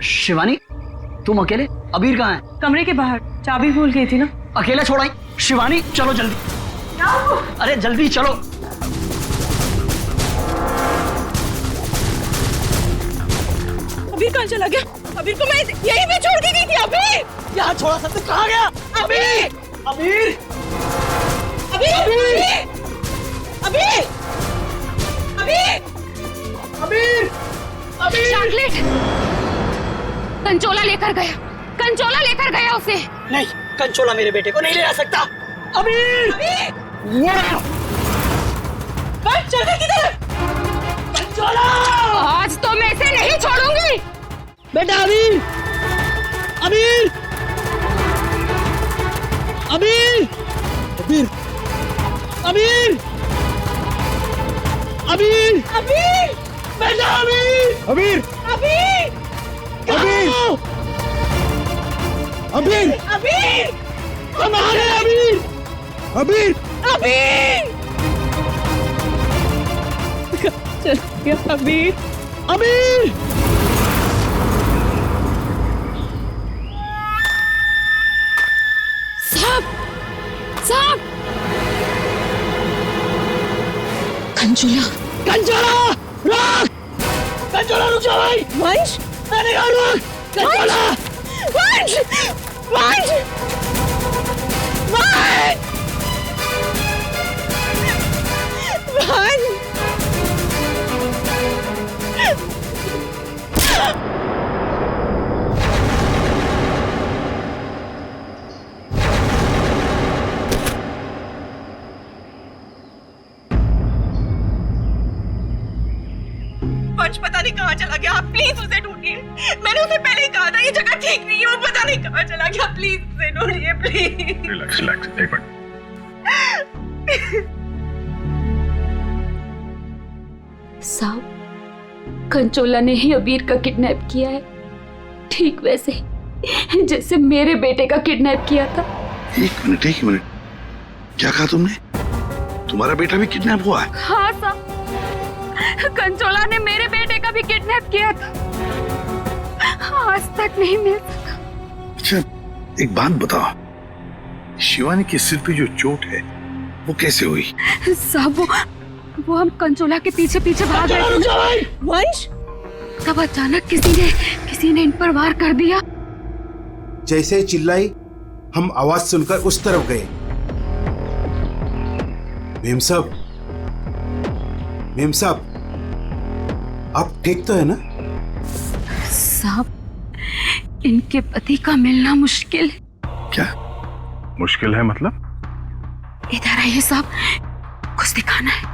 शिवानी, तुम अकेले? अबीर कहाँ है? कमरे के बाहर, चाबी भूल गई थी ना। अकेले छोड़ाई? शिवानी चलो जल्दी। अरे जल्दी चलो। अबीर कहाँ चला गया? अबीर को मैं यहीं पे छोड़ के गई थी। अबीर यहाँ छोड़ा था तो कहाँ गया? अबीर अबीर अबीर अबीर अबीर अबीर अबीर चॉकलेट कंचोला लेकर गया। कंचोला लेकर गया उसे। नहीं, कंचोला मेरे बेटे को नहीं ले जा सकता। अबीर चल गई किधर? कंचोला! आज तो मैं इसे नहीं छोड़ूंगी। बेटा अबीर अबीर अबीर अबीर अबीर अबीर अबीर बेटा अबीर अबीर अबीर अबीर अबीर अबीर हमारे अबीर अबीर अबीर चल गया अबीर। अबीर साहब साहब, कंचोला कंचोला रुक! कंचोला रुक जा भाई। वंश मैंने कहा रुक! कंचोला! वंश वंश वंश वंश पता नहीं कहाँ चला गया, आप प्लीज उसे ढूंढिए। मैंने उसे पहले ही कहा था ये जगह ठीक नहीं है, वो पता नहीं कहाँ चला गया, प्लीज उसे ढूंढिए प्लीज। रिलैक्स रिलैक्स, एक मिनट। साहब, कंचोला ने ही अबीर का किडनैप किया है, ठीक वैसे ही जैसे मेरे बेटे का किडनैप किया था। एक मिनट, क्या कहा तुमने? तुम्हारा बेटा भी किडनैप हुआ है? हाँ साहब, कंचोला ने मेरे बेटे का भी किडनैप किया था, आज तक नहीं मिल सका। अच्छा, एक बात बताओ, शिवानी के सिर पे जो चोट है वो कैसे हुई? साहब, वो हम कंचोला के पीछे पीछे भाग रहे थे वंश, तब अचानक किसी ने इन पर वार कर दिया। जैसे ही चिल्लाई, हम आवाज सुनकर उस तरफ गए। मेम साहब, आप ठीक तो है ना? साहब, इनके पति का मिलना मुश्किल है। क्या मुश्किल है मतलब? इधर आइए साहब, कुछ दिखाना है।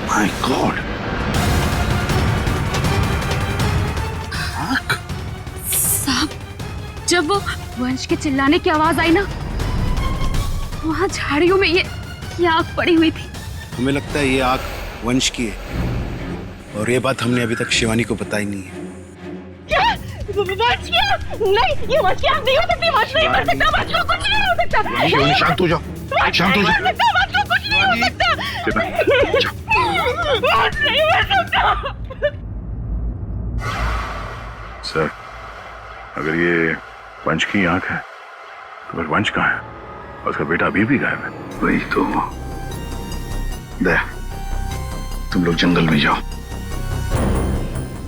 माय गॉड, साहब, जब वो वंश के चिल्लाने की आवाज आई ना, वहां झाड़ियों में ये आग पड़ी हुई थी। हमें लगता है ये आग वंश की है, और ये बात हमने अभी तक शिवानी को बताई नहीं है। क्या? वंश की आग? नहीं, ये वंश की आग नहीं हो सकती, वंश नहीं मर सकता, वंश को कुछ नहीं हो सकता। शिवानी, शांत हो जाओ, शांत हो जाओ। वंश को कुछ नहीं हो सकता। वंश नहीं मर सकता। सर, अगर ये वंश की आंख है तो फिर वंश कहाँ है? और उसका बेटा अभी भी गायब है। वही तो। दया, तुम लोग जंगल में जाओ।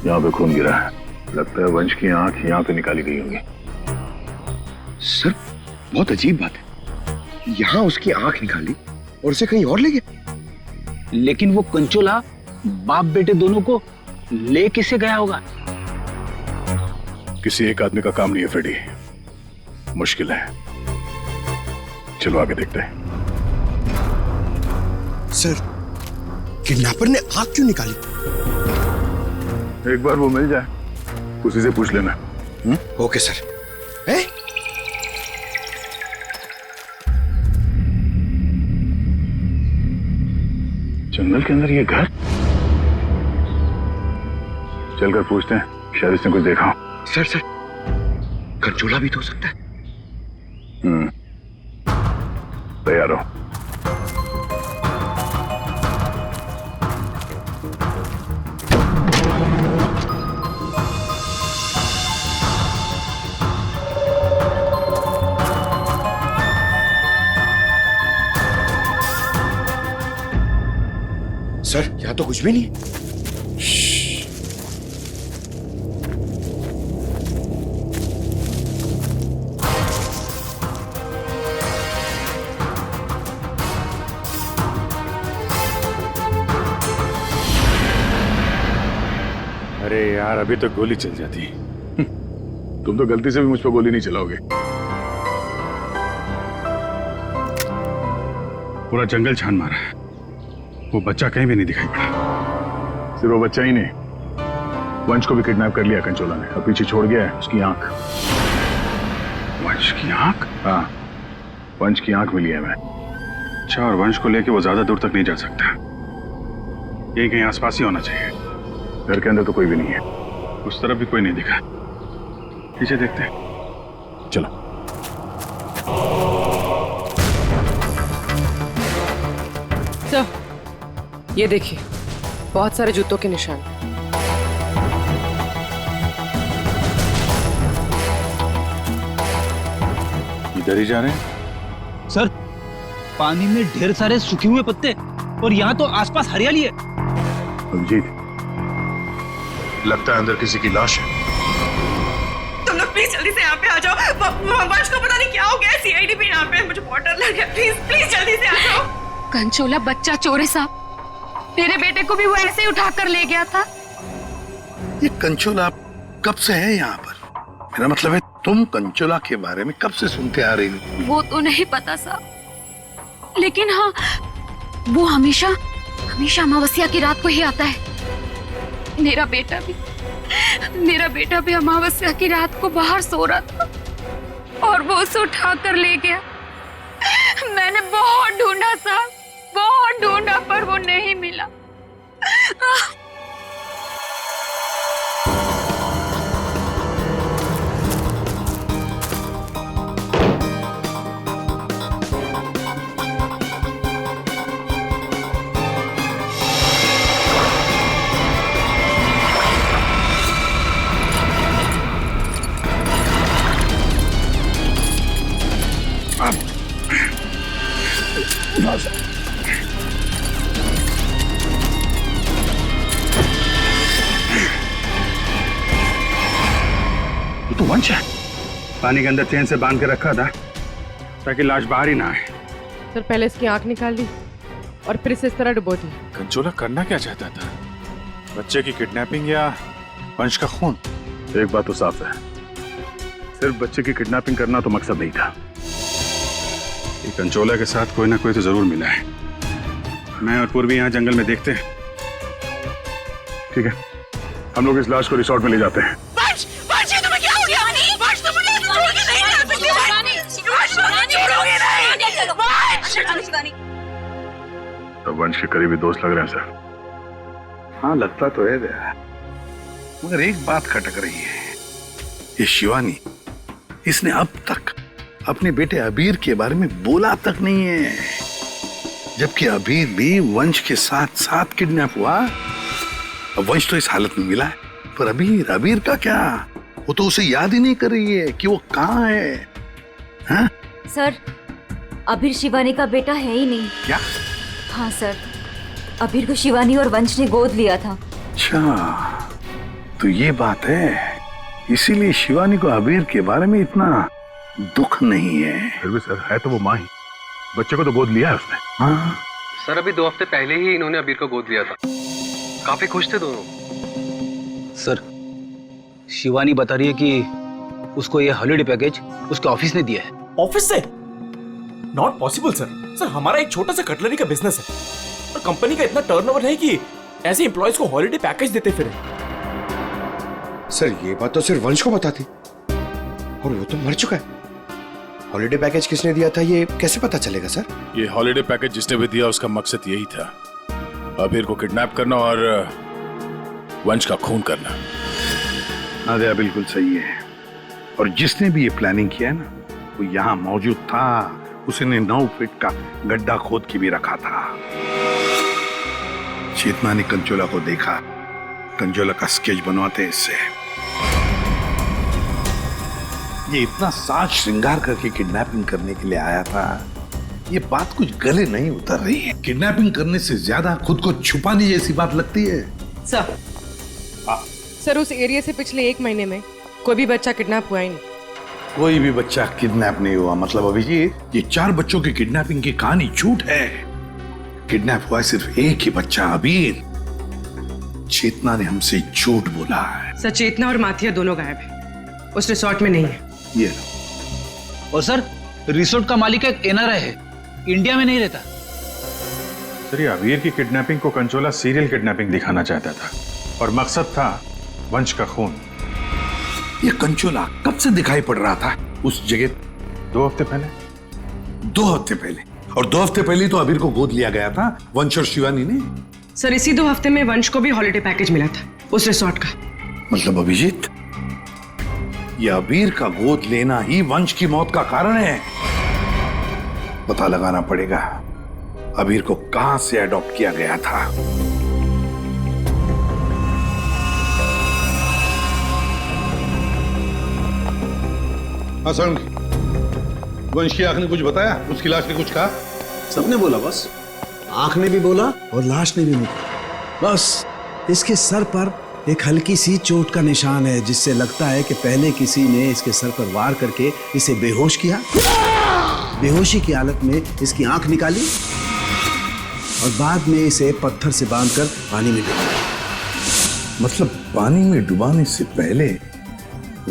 यहाँ पे खून गिरा है, लगता है वंश की आंख यहाँ पे निकाली गई होंगी। सर, बहुत अजीब बात है, यहाँ उसकी आंख निकाली और उसे कहीं और ले गया। लेकिन वो कंचोला बाप बेटे दोनों को ले किसे गया होगा? किसी एक आदमी का काम नहीं है फ्रेडी, मुश्किल है। चलो आगे देखते हैं। सर, किडनैपर ने आंख क्यों निकाली? एक बार वो मिल जाए, उसी से पूछ लेना। Okay sir. जंगल के अंदर ये घर? चलकर पूछते हैं, शायद इसने कुछ देखा हो। सर, कंचोला भी तो हो सकता है। तैयार हो। सर, यहाँ तो कुछ भी नहीं है। अरे यार, अभी तो गोली चल जाती। तुम तो गलती से भी मुझ पर गोली नहीं चलाओगे। पूरा जंगल छान मारा है, वो बच्चा कहीं भी नहीं दिखाई पड़ा। सिर्फ वो बच्चा ही नहीं, वंश को भी किडनैप कर लिया कंचोला ने, और पीछे छोड़ गया है उसकी आंख। वंश की आंख? हाँ, वंश की आंख मिली है मैं। अच्छा, और वंश को लेके वो ज्यादा दूर तक नहीं जा सकता, यही कहीं आसपास ही होना चाहिए। घर के अंदर तो कोई भी नहीं है, उस तरफ भी कोई नहीं दिखा। पीछे देखते हैं, चलो। सर, ये देखिए, बहुत सारे जूतों के निशान। इधर ही जा रहे हैं? सर, पानी में ढेर सारे सूखे हुए पत्ते, और यहाँ तो आसपास हरियाली है। अभिजीत, लगता है अंदर किसी की लाश है। तुम लोग प्लीज जल्दी से यहाँ पे आ जाओ। वंश को पता नहीं क्या हो गया, सीआईडी भी यहाँ पे है, मुझे बहुत डर लग गया। प्लीज जल्दी से आ जाओ। कंचोला बच्चा चोर है साहब, मेरे बेटे को भी वो ऐसे ही उठा कर ले गया था। ये कंचोला कब से है यहाँ पर? मेरा मतलब है तुम कंचोला के बारे में कब से सुनते आ रही हो? वो तो नहीं पता साहब, लेकिन हाँ, वो हमेशा अमावस्या की रात को ही आता है। मेरा बेटा भी अमावस्या की रात को बाहर सो रहा था और वो उसे उठा कर ले गया। मैंने बहुत ढूंढा साहब, बहुत ढूंढा, पर वो नहीं मिला। तो वंश है, पानी के अंदर चेन से बांध के रखा था ताकि लाश बाहर ही ना आए। सर पहले इसकी आंख निकाल दी और फिर इसे इस तरह डुबो दी। कंचोला करना क्या चाहता था? बच्चे की किडनैपिंग या वंश का खून? एक बात तो साफ है, सिर्फ बच्चे की किडनैपिंग करना तो मकसद नहीं था। ये कंचोला के साथ कोई ना कोई तो जरूर मिला है। मैं और पूर्वी यहाँ जंगल में देखते हैं। ठीक है, हम लोग इस लाश को रिसोर्ट में ले जाते हैं। तो वंश के करीबी दोस्त लग रहे हैं सर। हाँ लगता तो है दया, मगर एक बात खटक रही है। ये शिवानी, इसने अब तक अपने बेटे अबीर के बारे में बोला तक नहीं है, जबकि अबीर भी वंश के साथ साथ किडनैप हुआ। अब वंश तो इस हालत में मिला है, पर अबीर का क्या? वो तो उसे याद ही नहीं कर रही है कि वो कहाँ है। हाँ? सर, अबीर शिवानी का बेटा है ही नहीं। क्या? हाँ सर, अबीर को शिवानी और वंश ने गोद लिया था। अच्छा, तो ये बात है, इसीलिए शिवानी को अबीर के बारे में इतना दुख नहीं है। फिर भी सर, है तो वो माँ ही, बच्चे को तो गोद लिया है उसने। हाँ सर, अभी 2 हफ्ते पहले ही इन्होंने अबीर को गोद लिया था। काफी खुश थे दोनों। सर, शिवानी बता रही है कि उसको ये हॉलिडे पैकेज उसके ऑफिस ने दिया है। ऑफिस से? Not possible sir. सर, हमारा एक छोटा सा कटलरी का बिजनेस है और कंपनी का इतना टर्नओवर है कि ऐसे एम्प्लॉयज को हॉलिडे पैकेज देते फिरे। सर, ये बात तो सिर्फ वंश को पता थी और वो तो मर चुका है। हॉलिडे पैकेज किसने दिया था ये कैसे पता चलेगा सर? ये हॉलिडे पैकेज जिसने भी दिया उसका मकसद यही था, अबीर को किडनैप करना और वंश का खून करना। नादिया बिल्कुल सही है, और जिसने भी ये प्लानिंग किया है ना, वो यहाँ मौजूद था। उसने 9 फीट का गड्ढा खोद के भी रखा था। चेतना ने कंचोला को देखा, कंचोला का स्केच बनवाते इससे। ये इतना साज श्रृंगार करके किडनैपिंग करने के लिए आया था, ये बात कुछ गले नहीं उतर रही है। किडनैपिंग करने से ज्यादा खुद को छुपाने जैसी बात लगती है। सर, उस एरिया से पिछले 1 महीने में कोई भी बच्चा किडनैप हुआ ही नहीं। कोई भी बच्चा किडनैप नहीं हुआ मतलब अभिजीत, ये 4 बच्चों की किडनैपिंग की कहानी झूठ है। किडनैप हुआ सिर्फ एक ही बच्चा, अबीर। चेतना ने हमसे झूठ बोला है। सर, चेतना और माथिया दोनों गायब है, उस रिसोर्ट में नहीं है। ये लो। और सर, रिसोर्ट का मालिक एक एनआरआई है, इंडिया में नहीं रहता। सर, ये अबीर की किडनैपिंग को कंचोला सीरियल किडनैपिंग दिखाना चाहता था और मकसद था वंश का खून। ये कंचोला कब से दिखाई पड़ रहा था उस जगह? 2 हफ्ते पहले। 2 हफ्ते पहले? और 2 हफ्ते पहले तो अबीर को गोद लिया गया था वंश और शिवानी ने। सर, इसी 2 हफ्ते में वंश को भी हॉलिडे पैकेज मिला था उस रिसोर्ट का। मतलब अभिजीत, ये अबीर का गोद लेना ही वंश की मौत का कारण है। पता लगाना पड़ेगा अबीर को कहां से अडॉप्ट किया गया था। हाँ, वंश की आंख ने कुछ बताया? उसकी लाश ने कुछ कहा? सबने बोला बस, आंख ने भी बोला और लाश ने भी बोला। बस इसके सर पर एक हल्की सी चोट का निशान है, जिससे लगता है कि पहले किसी ने इसके सर पर वार करके इसे बेहोश किया। बेहोशी की हालत में इसकी आंख निकाली और बाद में इसे पत्थर से बांधकर पानी में डुबा दिया। मतलब पानी में डुबाने से पहले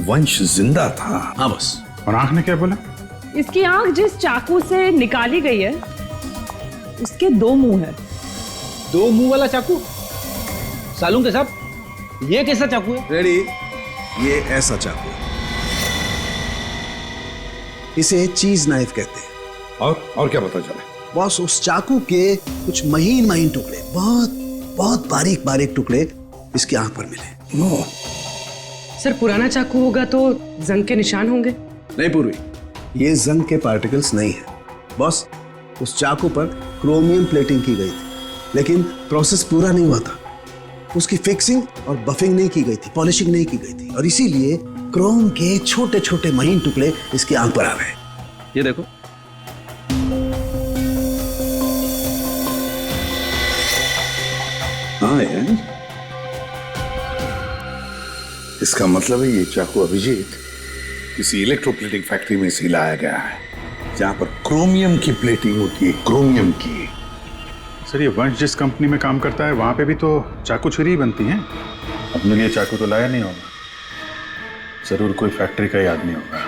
वंश जिंदा था? हाँ बस। और आंख ने क्या बोला? इसकी आंख जिस चाकू से निकाली गई है उसके 2 मुंह है। 2 मुंह वाला चाकू? सालून के साहब, ये कैसा चाकू है? रेडी, ये ऐसा चाकू है, इसे चीज नाइफ कहते हैं। और क्या पता चला? बॉस, उस चाकू के कुछ महीन महीन टुकड़े, बहुत बहुत बारीक बारीक टुकड़े इसकी आंख पर मिले। नो सर, पुराना चाकू होगा तो जंग के निशान होंगे। नहीं पूर्वी, ये जंग के पार्टिकल्स नहीं है बॉस। उस चाकू पर क्रोमियम प्लेटिंग की गई थी, लेकिन प्रोसेस पूरा नहीं हुआ था। उसकी फिक्सिंग और बफिंग नहीं की गई थी, पॉलिशिंग नहीं की गई थी, और इसीलिए क्रोम के छोटे छोटे महीन टुकड़े इसकी आंख पर आ गए। ये देखो, हाँ यार, इसका मतलब है ये चाकू अभिजीत किसी इलेक्ट्रोप्लेटिंग फैक्ट्री में से लाया गया है, जहां पर क्रोमियम की प्लेटिंग होती है, क्रोमियम की। सर, ये वंश जिस कंपनी में काम करता है वहां पे भी तो चाकू छुरी ही बनती हैं। अपने लिए चाकू तो लाया नहीं होगा, जरूर कोई फैक्ट्री का ही आदमी होगा।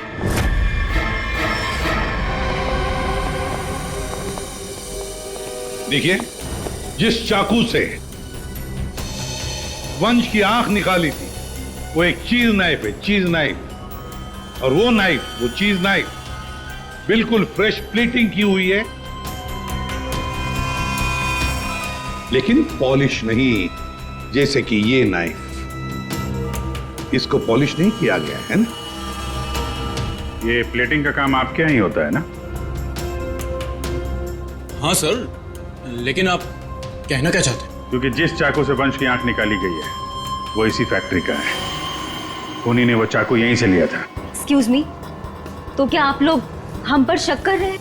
देखिए, जिस चाकू से वंश की आंख निकाली थी वो एक चीज नाइफ है, चीज नाइफ। और वो नाइफ, वो चीज नाइफ बिल्कुल फ्रेश प्लेटिंग की हुई है, लेकिन पॉलिश नहीं, जैसे कि ये नाइफ, इसको पॉलिश नहीं किया गया है ना। ये प्लेटिंग का काम आपके यहाँ ही होता है ना? हाँ सर, लेकिन आप कहना क्या चाहते हैं? क्योंकि जिस चाकू से वंश की आंख निकाली गई है वो इसी फैक्ट्री का है। उन्हीं ने वो चाकू यहीं से लिया था। एक्सक्यूज मी, तो क्या आप लोग हम पर शक कर रहे हैं?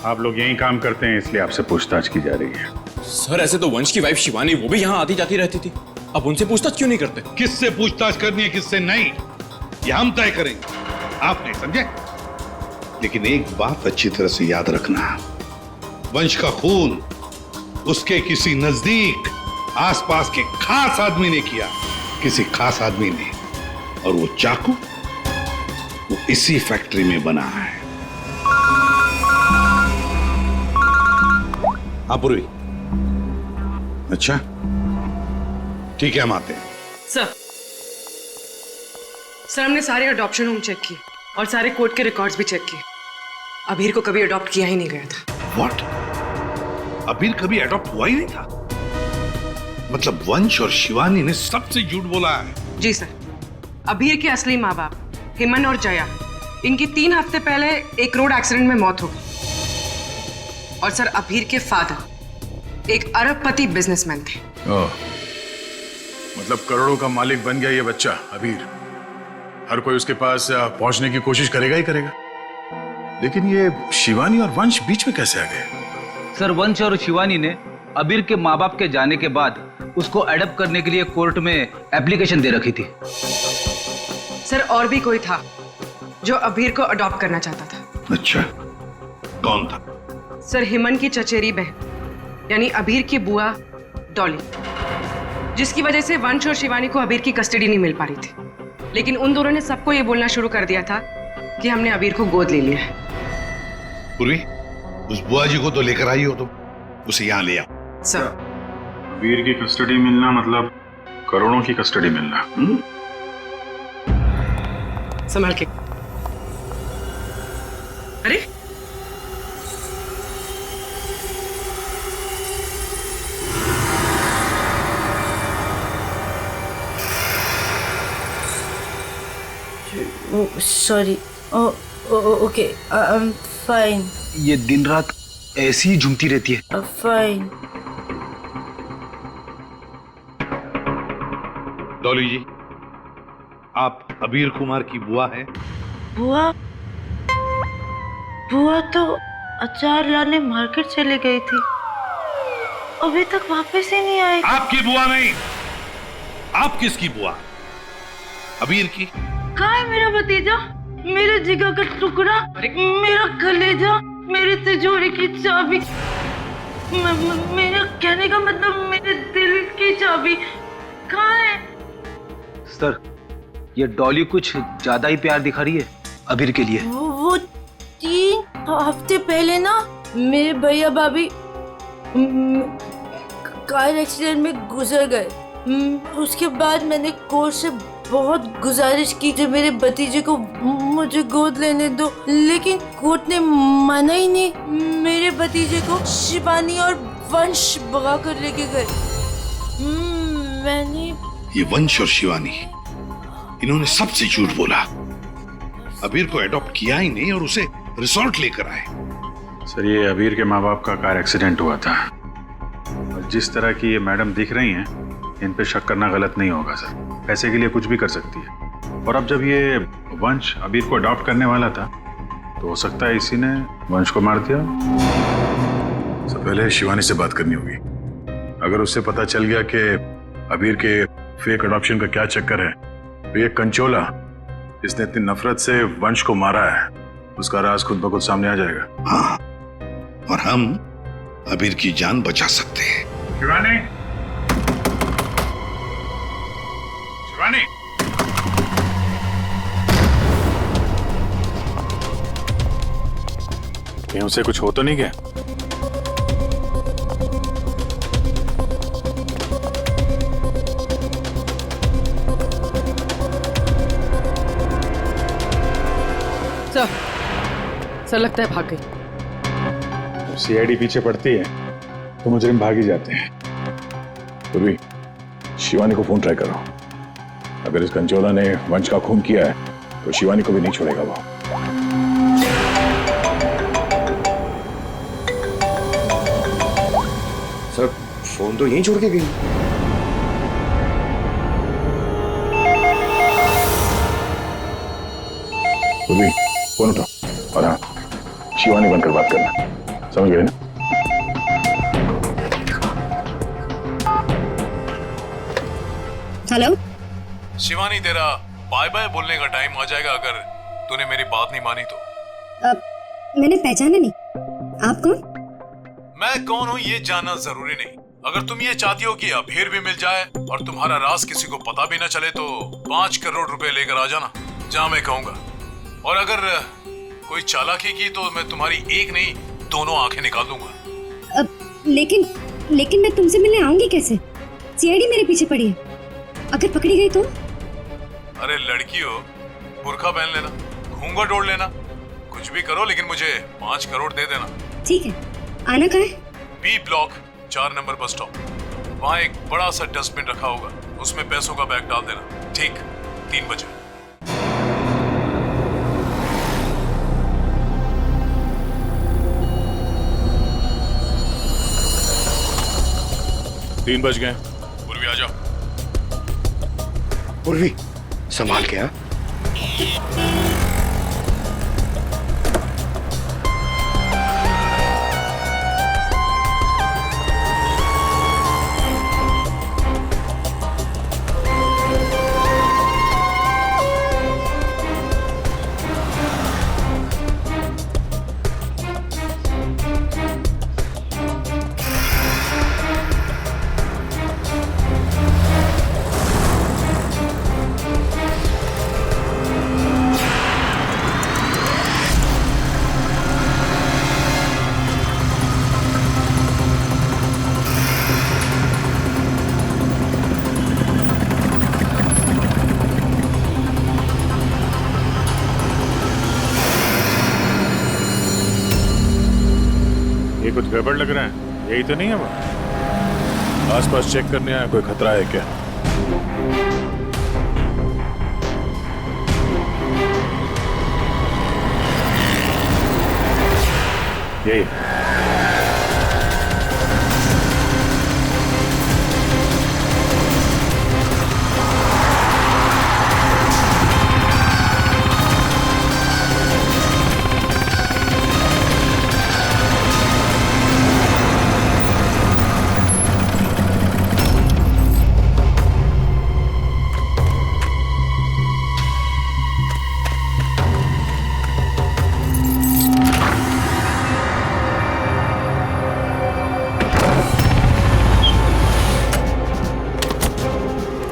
आप लोग यहीं काम करते हैं इसलिए आपसे पूछताछ की जा रही है। सर, ऐसे तो वंश की वाइफ शिवानी, वो भी यहाँ आती जाती रहती थी, अब उनसे पूछताछ क्यों नहीं करते? किससे पूछताछ करनी है, किससे नहीं, ये हम तय करेंगे, आप नहीं समझे। लेकिन एक बात अच्छी तरह से याद रखना, वंश का खून उसके किसी नजदीक आसपास के खास आदमी ने किया, किसी खास आदमी ने, और वो चाकू वो इसी फैक्ट्री में बना है। हाँ पूर्वी, अच्छा ठीक है, हम आते हैं। सर, हमने सारे अडॉप्शन होम चेक किए और सारे कोर्ट के रिकॉर्ड्स भी चेक किए। अबीर को कभी अडॉप्ट किया ही नहीं गया था। व्हाट? अबीर कभी अडॉप्ट हुआ ही नहीं था? मतलब वंश और शिवानी ने सबसे झूठ बोला है? जी सर, अबीर के असली माँ बाप हेमन और जया, इनकी 3 हफ्ते पहले एक रोड एक्सीडेंट में मौत हो गई। और सर, अबीर के फादर एक अरबपति बिजनेसमैन थे। मतलब करोड़ों का मालिक बन गया ये बच्चा अबीर। हर कोई उसके पास पहुंचने की कोशिश करेगा ही करेगा। लेकिन ये शिवानी और वंश बीच में कैसे आ गए? सर, वंश और शिवानी ने अबीर के माँ बाप के जाने के बाद उसको एडॉप्ट करने के लिए कोर्ट में एप्लीकेशन दे रखी थी। सर, और भी कोई था जो अबीर को अडॉप्ट करना चाहता था। अच्छा, कौन था? सर, हेमन की चचेरी बहन यानी अबीर की बुआ डॉली, जिसकी वजह से वंश और शिवानी को अबीर की कस्टडी नहीं मिल पा रही थी। लेकिन उन दोनों ने सबको ये बोलना शुरू कर दिया था कि हमने अबीर को गोद ले लिया है। पूर्वी, उस बुआ जी को तो लेकर आई हो, तो उसे यहाँ ले आओ। सर, अबीर की कस्टडी मिलना मतलब करोड़ों की कस्टडी मिलना। संभाल के। अरे sorry, okay, I am fine. ये दिन रात ऐसी ही झूमती रहती है। फाइन। डॉली जी, आप अबीर कुमार की बुआ हैं? बुआ? बुआ तो अचार लाने मार्केट चली गई थी, अभी तक वापस ही नहीं आई। आपकी बुआ नहीं, आप किसकी बुआ? अबीर की? कहाँ है मेरा भतीजा, मेरे जिगर का टुकड़ा, मेरा कलेजा, मेरी तिजोरी की चाबी, मेरा कहने का मतलब मेरे दिल की चाबी कहाँ है? सर, ये डॉली कुछ ज्यादा ही प्यार दिखा रही है अबीर के लिए। वो 3 हफ्ते पहले ना मेरे भैया भाभी कार एक्सीडेंट में गुजर गए। उसके बाद मैंने कोर्ट से बहुत गुजारिश की कि मेरे भतीजे को मुझे गोद लेने दो, लेकिन कोर्ट ने माना ही नहीं। मेरे भतीजे को शिवानी और वंश भगा कर लेके गए। मैंने ये वंश और शिवानी, इन्होंने सबसे झूठ बोला। अबीर को एडॉप्ट किया ही नहीं और उसे रिसोर्ट लेकर आए। सर, ये अबीर के माँ बाप का कार एक्सीडेंट हुआ था और जिस तरह की ये मैडम दिख रही हैं, इन पे शक करना गलत नहीं होगा सर। पैसे के लिए कुछ भी कर सकती है। और अब जब ये वंश अबीर को अडॉप्ट करने वाला था तो हो सकता है इसी ने वंश को मार दिया। सबसे पहले शिवानी से बात करनी होगी। अगर उससे पता चल गया कि अबीर के फेक अडॉप्शन का क्या चक्कर है, तो ये कंचोला जिसने इतनी नफरत से वंश को मारा है, उसका राज खुद ब खुद सामने आ जाएगा। हाँ, और हम अबीर की जान बचा सकते हैं। शिवानी, शिवानी, कहीं उसे कुछ हो तो नहीं गया? सर लगता है भाग गई। सीआईडी पीछे पड़ती है तो मुजरिम भाग ही जाते हैं। तो भी शिवानी को फोन ट्राई करो। अगर इस कंचोला ने वंश का खून किया है तो शिवानी को भी नहीं छोड़ेगा वो। सर, फोन तो यहीं छोड़ के गई। तो भी फोन उठाओ और हाँ, शिवानी बनकर बात करना, समझ गए ना? हेलो शिवानी, तेरा बाय बाय बोलने का टाइम आ जाएगा अगर तूने मेरी बात नहीं मानी तो। मैंने पहचाना नहीं, आप कौन? मैं कौन हूँ ये जानना जरूरी नहीं। अगर तुम ये चाहती हो कि अबीर भी मिल जाए और तुम्हारा राज किसी को पता भी ना चले तो 5 करोड़ रुपए लेकर आ जाना, जहाँ मैं कहूँगा। और अगर कोई चालाकी की तो मैं तुम्हारी एक नहीं 2 आंखें निकाल दूंगा। लेकिन मैं तुमसे मिलने आऊंगी कैसे? सीआईडी मेरे पीछे पड़ी है, अगर पकड़ी गई तो? अरे लड़की हो, बुर्का पहन लेना, घूंघट ओढ़ लेना, कुछ भी करो, लेकिन मुझे 5 करोड़ दे देना। ठीक है, आना कहाँ है? B block 4 number bus stop. वहाँ एक बड़ा सा डस्टबिन रखा होगा, उसमें पैसों का बैग डाल देना। ठीक 3 बजे। 3 बज गए। पूर्वी आ जाओ। पूर्वी, संभाल के। हाँ, ये कुछ गड़बड़ लग रहा है, यही तो नहीं है वो? आसपास चेक करने आया, कोई खतरा है क्या? यही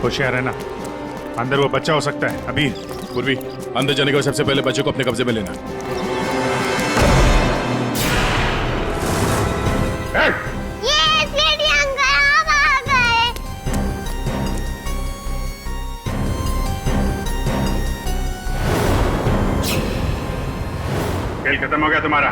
होशियार है ना? अंदर वो बच्चा हो सकता है। अभी पूर्वी, अंदर जाने के बाद सबसे पहले बच्चे को अपने कब्जे में लेना। खेल खत्म हो गया तुम्हारा।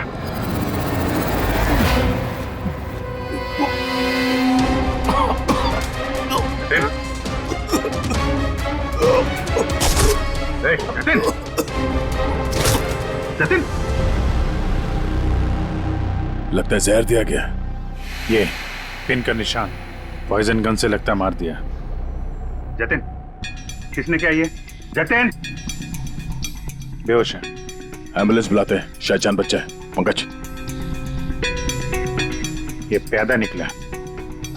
जतिन, जतिन, लगता है जहर दिया गया। ये पिन का निशान पॉइजन गन से लगता मार दिया। जतिन, किसने क्या ये? जतिन बेहोश है। एम्बुलेंस बुलाते हैं, शायद जान बच्चा है। पंकज, ये पैदा निकला,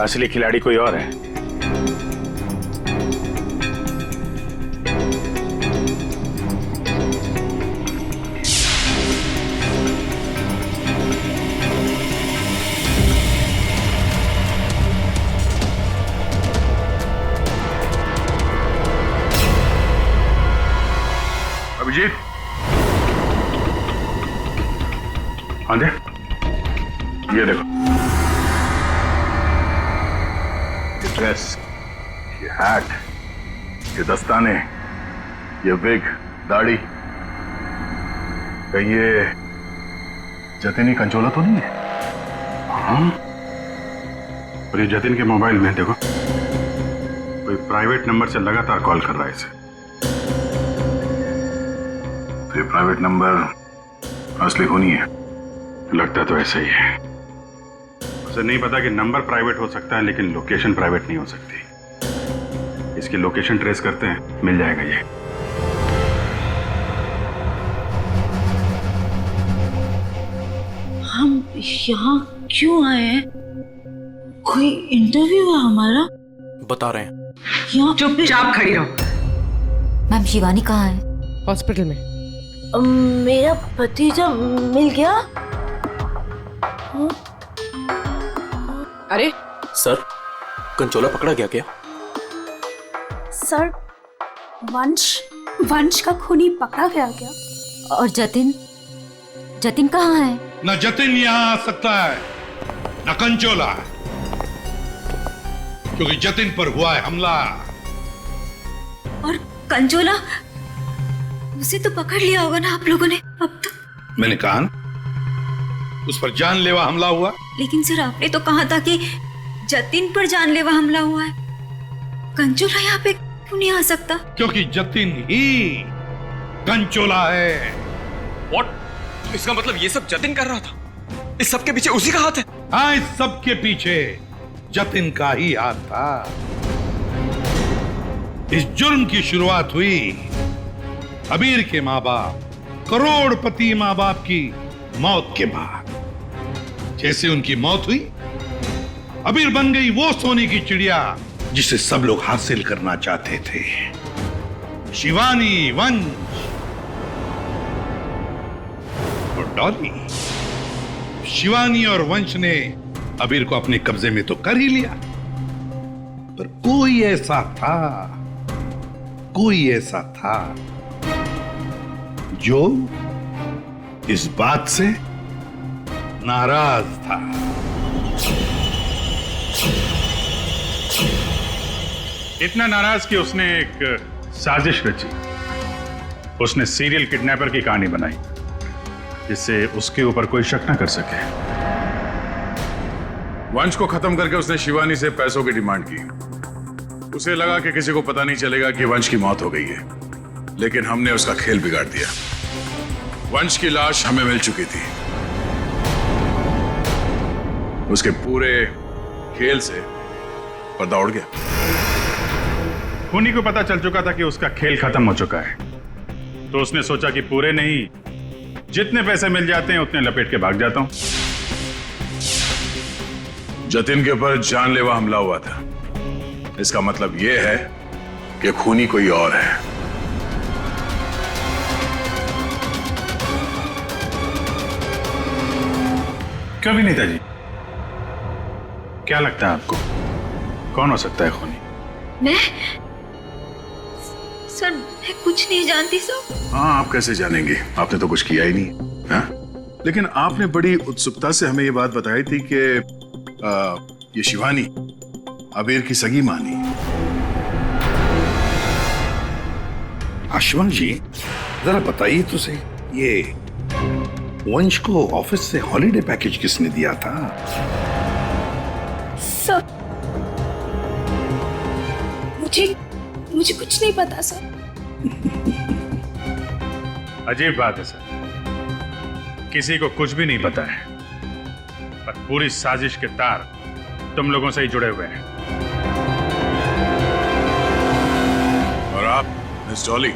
असली खिलाड़ी कोई और है। अभिजीत, हाँ दे, ये देखो, ये ड्रेस, ये हैट, ये दस्ताने, ये विग, दाढ़ी, कहीं ये जतिन ही कंचोला तो नहीं है? हाँ, और ये जतिन के मोबाइल में देखो, कोई प्राइवेट नंबर से लगातार कॉल कर रहा है इसे। ये प्राइवेट नंबर असली खूनी है, लगता तो ऐसा ही है। उसे नहीं पता कि नंबर प्राइवेट हो सकता है लेकिन लोकेशन प्राइवेट नहीं हो सकती। इसकी लोकेशन ट्रेस करते हैं, मिल जाएगा ये। हम यहाँ क्यों आए हैं? कोई इंटरव्यू है हमारा? बता रहे हैं। यहाँ चुपचाप खड़ी रहो। मैम शिवानी कहाँ है? हॉस्पिटल में। मेरा भतीजा मिल गया? अरे सर, कंचोला पकड़ा गया क्या? सर, वंश का खूनी पकड़ा गया क्या? और जतिन? जतिन कहाँ है? न जतिन यहाँ आ सकता है न कंचोला, क्योंकि जतिन पर हुआ है हमला। और कंचोला, उसे तो पकड़ लिया होगा ना आप लोगों ने अब तो? मैंने कहा ना, उस पर जानलेवा हमला हुआ। लेकिन सर आपने तो कहा था कि जतिन पर जानलेवा हमला हुआ है। कंचोला यहाँ पे क्यों नहीं आ सकता? क्योंकि जतिन ही कंचोला है। What? तो इसका मतलब ये सब जतिन कर रहा था? इस सब के पीछे उसी का हाथ है? हाँ, इस सब के पीछे जतिन का ही हाथ था। इस जुर्म की शुरुआत हुई अबीर के माँ बाप, करोड़पति माँ बाप की मौत के बाद। जैसे उनकी मौत हुई, अबीर बन गई वो सोने की चिड़िया जिसे सब लोग हासिल करना चाहते थे। शिवानी, वंश और डॉली। शिवानी और वंश ने अबीर को अपने कब्जे में तो कर ही लिया, पर कोई ऐसा था जो इस बात से नाराज था। इतना नाराज कि उसने एक साजिश रची। उसने सीरियल किडनैपर की कहानी बनाई जिससे उसके ऊपर कोई शक ना कर सके। वंश को खत्म करके उसने शिवानी से पैसों की डिमांड की। उसे लगा कि किसी को पता नहीं चलेगा कि वंश की मौत हो गई है, लेकिन हमने उसका खेल बिगाड़ दिया। वंश की लाश हमें मिल चुकी थी। उसके पूरे खेल से पर्दा उड़ गया। खूनी को पता चल चुका था कि उसका खेल खत्म हो चुका है, तो उसने सोचा कि पूरे नहीं, जितने पैसे मिल जाते हैं उतने लपेट के भाग जाता हूं। जतिन के ऊपर जानलेवा हमला हुआ था। इसका मतलब यह है कि खूनी कोई और है। क्यों भी नेताजी, क्या लगता है आपको कौन हो सकता है खूनी? कुछ नहीं जानती सब। हाँ, आप कैसे जानेंगे? आपने तो कुछ किया ही नहीं। हाँ? लेकिन आपने बड़ी उत्सुकता से हमें ये बात बताई थी कि ये शिवानी अबीर की सगी मानी। शिवानी जी, जरा बताइए तो सही, ये वंश को ऑफिस से हॉलिडे पैकेज किसने दिया था? सर, मुझे कुछ नहीं पता सर। अजीब बात है सर, किसी को कुछ भी नहीं पता है, पर पूरी साजिश के तार तुम लोगों से ही जुड़े हुए हैं। और आप मिस डॉली?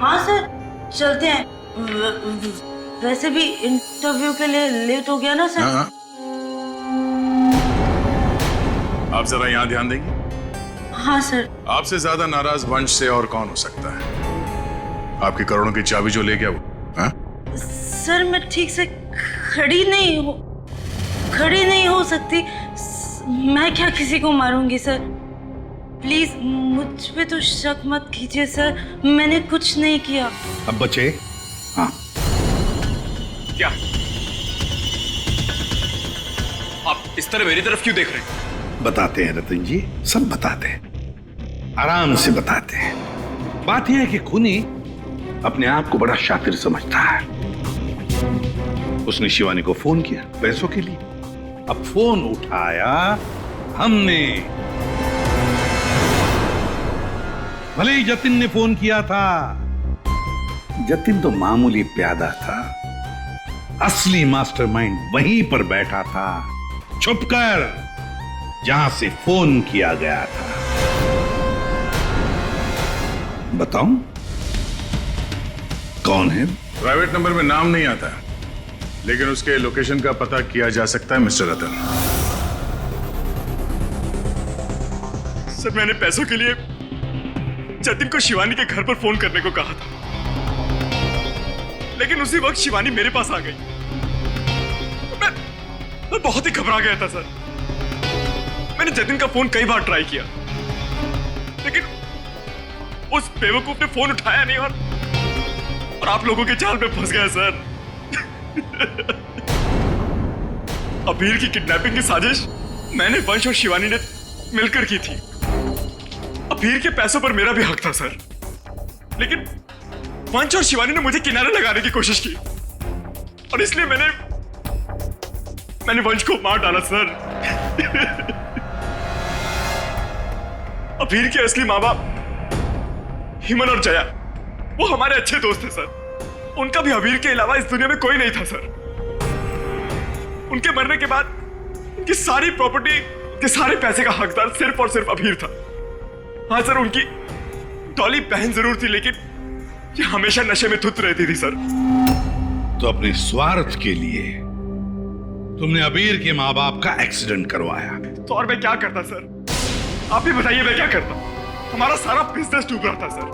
हाँ सर, चलते हैं। वैसे भी इंटरव्यू के लिए लेट हो गया ना सर। हाँ। आप जरा यहाँ ध्यान देंगे? हाँ सर। आपसे ज्यादा नाराज वंश से और कौन हो सकता है? आपकी करोड़ों की चाबी जो ले गया वो। हाँ? सर, मैं ठीक से खड़ी नहीं हो सकती। मैं क्या किसी को मारूंगी सर? प्लीज मुझ पे तो शक मत कीजिए सर, मैंने कुछ नहीं किया। अब बचे? हाँ। क्या आप इस तरह मेरी तरफ क्यों देख रहे हैं? बताते हैं रतन जी, सब बताते हैं, आराम से बताते हैं। बात यह है कि खूनी अपने आप को बड़ा शातिर समझता है। उसने शिवानी को फोन किया पैसों के लिए। अब फोन उठाया हमने। भले ही जतिन ने फोन किया था, जतिन तो मामूली प्यादा था, असली मास्टरमाइंड वहीं पर बैठा था, छुपकर, जहां से फोन किया गया था। बताऊं कौन है? प्राइवेट नंबर में नाम नहीं आता, लेकिन उसके लोकेशन का पता किया जा सकता है मिस्टर रतन। सर, मैंने पैसों के लिए जतिन को शिवानी के घर पर फोन करने को कहा था, लेकिन उसी वक्त शिवानी मेरे पास आ गई। मैं बहुत ही घबरा गया था सर। मैंने जतिन का फोन कई बार ट्राई किया, लेकिन उस बेवकूफ ने फोन उठाया नहीं और आप लोगों के जाल में फंस गया सर। अबीर की किडनैपिंग की साजिश मैंने, वंश और शिवानी ने मिलकर की थी। अबीर के पैसों पर मेरा भी हक था सर, लेकिन वंश और शिवानी ने मुझे किनारे लगाने की कोशिश की और इसलिए मैंने वंश को मार डाला सर। अबीर के असली माँ बाप हिमन और जया, वो हमारे अच्छे दोस्त थे सर। उनका भी अबीर के अलावा इस दुनिया में कोई नहीं था सर। उनके मरने के बाद उनकी सारी प्रॉपर्टी के सारे पैसे का हकदार सिर्फ और सिर्फ अबीर था। हाँ सर, उनकी डॉली बहन जरूर थी, लेकिन ये हमेशा नशे में धुत रहती थी सर। तो अपने स्वार्थ के लिए तुमने अबीर के माँ बाप का एक्सीडेंट करवाया। तो और मैं क्या करता सर? आप ही बताइए, मैं क्या करता? हमारा सारा बिजनेस डूब रहा था सर,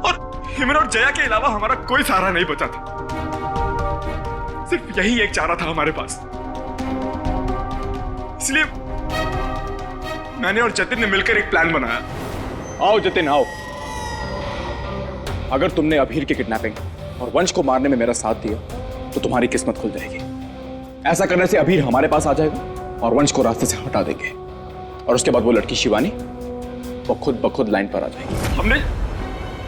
और हिमन और जया के अलावा हमारा कोई सहारा नहीं बचा था। सिर्फ यही एक चारा था हमारे पास, इसलिए मैंने और जतिन ने मिलकर एक प्लान बनाया। आओ जतिन, आओ। अगर तुमने अबीर की किडनैपिंग और वंश को मारने में मेरा साथ दिया तो तुम्हारी किस्मत खुल जाएगी। ऐसा करने से अबीर हमारे पास आ जाएगा और वंश को रास्ते से हटा देंगे, और उसके बाद वो लड़की शिवानी वो खुद ब खुद लाइन पर आ जाएगी। हमने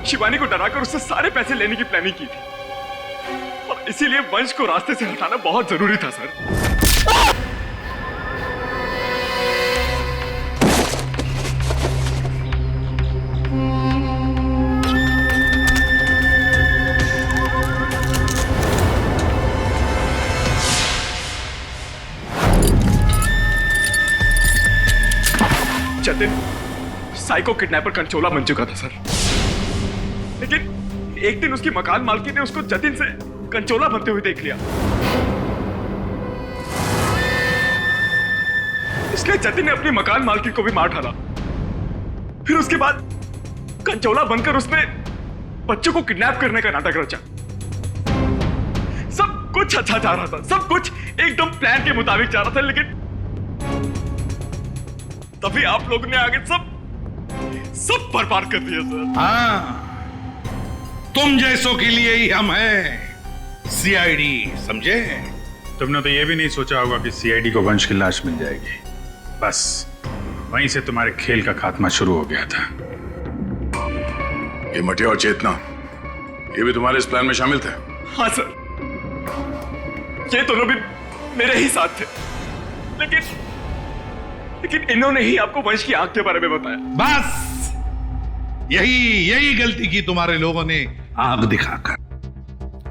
शिवानी को डराकर उससे सारे पैसे लेने की प्लानिंग की थी, और इसीलिए वंश को रास्ते से हटाना बहुत जरूरी था सर। जतिन साइको किडनैपर कंचोला बन चुका था सर, लेकिन एक दिन उसकी मकान मालकिन ने उसको जतिन से कंचोला बनते हुए देख लिया। इसलिए जतिन ने अपनी मकान मालकिन को भी मार डाला। फिर उसके बाद कंचोला बनकर उसने बच्चों को किडनैप करने का नाटक रचा। सब कुछ अच्छा जा रहा था, सब कुछ एकदम प्लान के मुताबिक जा रहा था, लेकिन तभी आप लोगों ने आगे सब बर्बाद कर दिया सर। हाँ, तुम जैसों के लिए ही हम हैं सीआईडी, समझे? तुमने तो ये भी नहीं सोचा होगा कि सीआईडी को वंश की लाश मिल जाएगी। बस वहीं से तुम्हारे खेल का खात्मा शुरू हो गया था। ये मटिया और चेतना, ये भी तुम्हारे इस प्लान में शामिल थे? हाँ सर, ये दोनों भी मेरे ही साथ थे, लेकिन इन्होंने ही आपको वंश की आग के बारे में बताया। बस यही गलती की तुम्हारे लोगों ने, आग दिखाकर।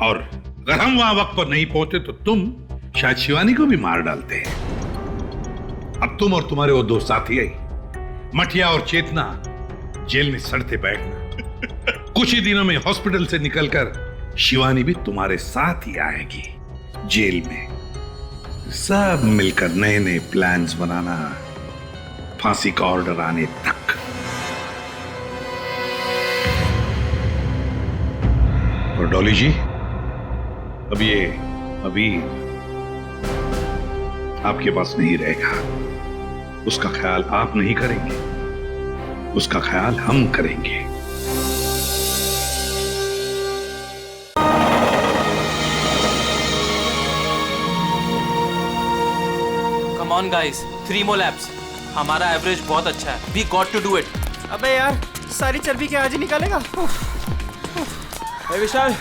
और अगर हम वहां वक्त पर नहीं पहुंचे तो तुम शायद शिवानी को भी मार डालते हैं। अब तुम और तुम्हारे वो दो साथी मटिया और चेतना जेल में सड़ते बैठना। कुछ ही दिनों में हॉस्पिटल से निकलकर शिवानी भी तुम्हारे साथ ही आएगी जेल में। सब मिलकर नए नए प्लान्स बनाना, फांसी का ऑर्डर आने तक। और डॉली जी, अब ये अबीर आपके पास नहीं रहेगा। उसका ख्याल आप नहीं करेंगे, उसका ख्याल हम करेंगे। Come on guys, 3 more laps। हमारा एवरेज बहुत अच्छा है। We got to do it। अबे यार, सारी चर्बी क्या आज ही निकालेगा? विशाल,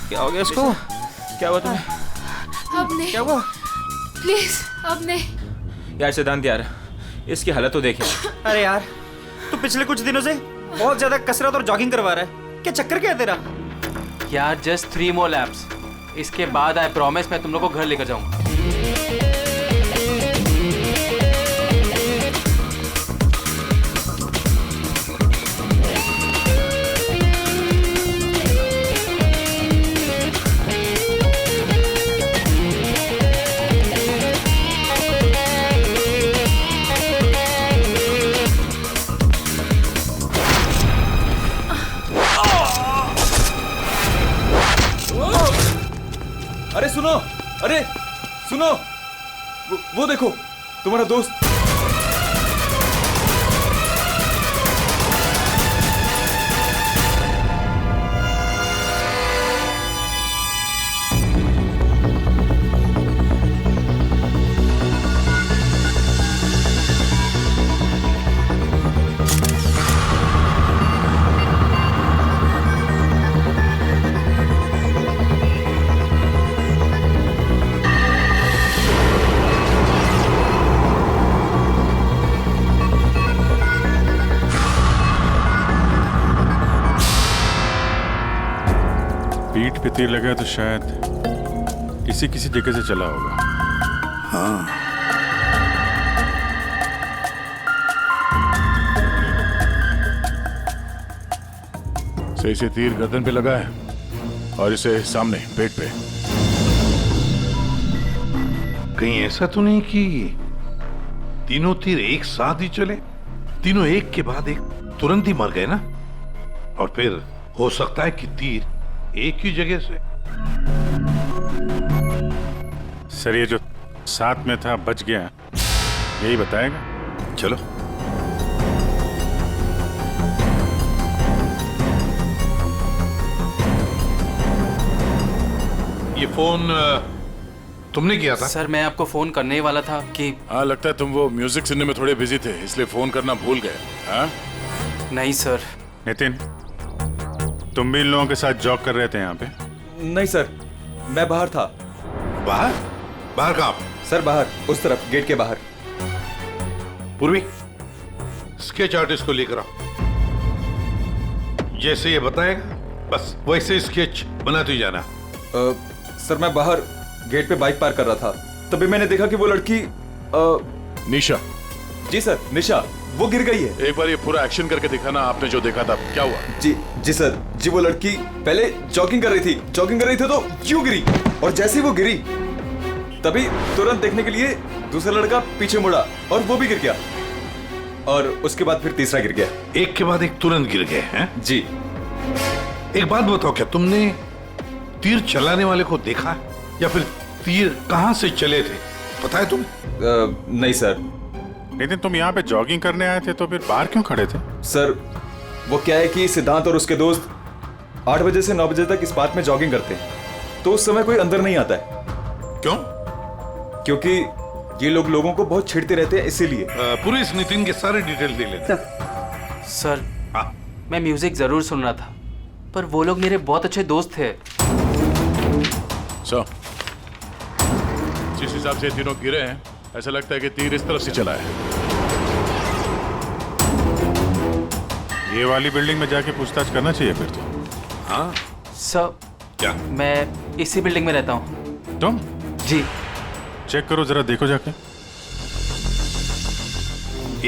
क्या हो गया इसको? क्या हुआ तुम्हें? अब नहीं। क्या हुआ? प्लीज अब नहीं। यार सिद्धांत यार, इसकी हालत तो देखे। अरे यार, तू पिछले कुछ दिनों से बहुत ज्यादा कसरत और जॉगिंग करवा रहा है। क्या चक्कर क्या है तेरा? यार जस्ट 3 more laps। इसके बाद आई प्रॉमिस मैं तुम लोग को घर लेकर जाऊंगा। अरे सुनो, वो देखो तुम्हारा दोस्त। पीठ पे तीर लगा तो शायद किसी जगह से चला होगा। हाँ, सही से तीर गर्दन पे लगा है और इसे सामने पेट पे। कहीं ऐसा तो नहीं कि तीनों तीर एक साथ ही चले? तीनों एक के बाद एक तुरंत ही मर गए ना? और फिर हो सकता है कि तीर एक ही जगह से। सर ये जो साथ में था बच गया, यही बताएगा। चलो। ये फोन तुमने किया था? सर मैं आपको फोन करने ही वाला था कि। हाँ, लगता है तुम वो म्यूजिक सुनने में थोड़े बिजी थे, इसलिए फोन करना भूल गए। हाँ? नहीं सर। नितिन, तुम भी इन लोगों के साथ जॉब कर रहे थे यहाँ पे? नहीं सर, मैं बाहर था। बाहर? बाहर कहाँ पे? सर बाहर, उस तरफ, गेट के बाहर। पूर्वी, स्केच आर्टिस्ट को लेकर आओ। जैसे ये बताएगा बस वैसे स्केच बनाते ही जाना। सर मैं बाहर गेट पे बाइक पार्क कर रहा था, तभी मैंने देखा कि वो लड़की निशा। जी सर, निशा, वो गिर गई है। एक बार ये पूरा एक्शन करके दिखाना, आपने जो देखा था क्या हुआ? जी सर, जी वो लड़की पहले जॉगिंग कर रही थी तो यूं गिरी, और जैसे ही वो गिरी तभी तुरंत देखने के लिए दूसरा लड़का पीछे मुड़ा और वो भी गिर गया, और उसके बाद फिर तीसरा गिर गया। एक के बाद एक तुरंत गिर गए हैं? जी। एक बात बताओ, क्या तुमने तीर चलाने वाले को देखा या फिर तीर कहां से चले थे, पता है तुम्हें? नहीं सर, नितिन, तुम यहाँ पे जॉगिंग करने आए थे तो फिर बाहर क्यों खड़े थे? सर वो क्या है कि सिद्धांत और उसके दोस्त 8 बजे से 9 बजे तक इस पार्क में जॉगिंग करते हैं, तो उस समय कोई अंदर नहीं आता है। क्यों? क्योंकि ये लोग लोगों को बहुत छेड़ते रहते हैं, इसीलिए। पूरी इस नितिन के सारे डिटेल दे लेते। सर मैं म्यूजिक जरूर सुन रहा था, पर वो लोग मेरे बहुत अच्छे दोस्त थे। सर, जिस हिसाब से तीनों गिरे हैं, ऐसा लगता है कि तीर इस तरफ से चला है। ये वाली बिल्डिंग में जाके पूछताछ करना चाहिए फिर तो। हाँ सर, क्या? मैं इसी बिल्डिंग में रहता हूँ। तुम? जी। चेक करो जरा, देखो जाके।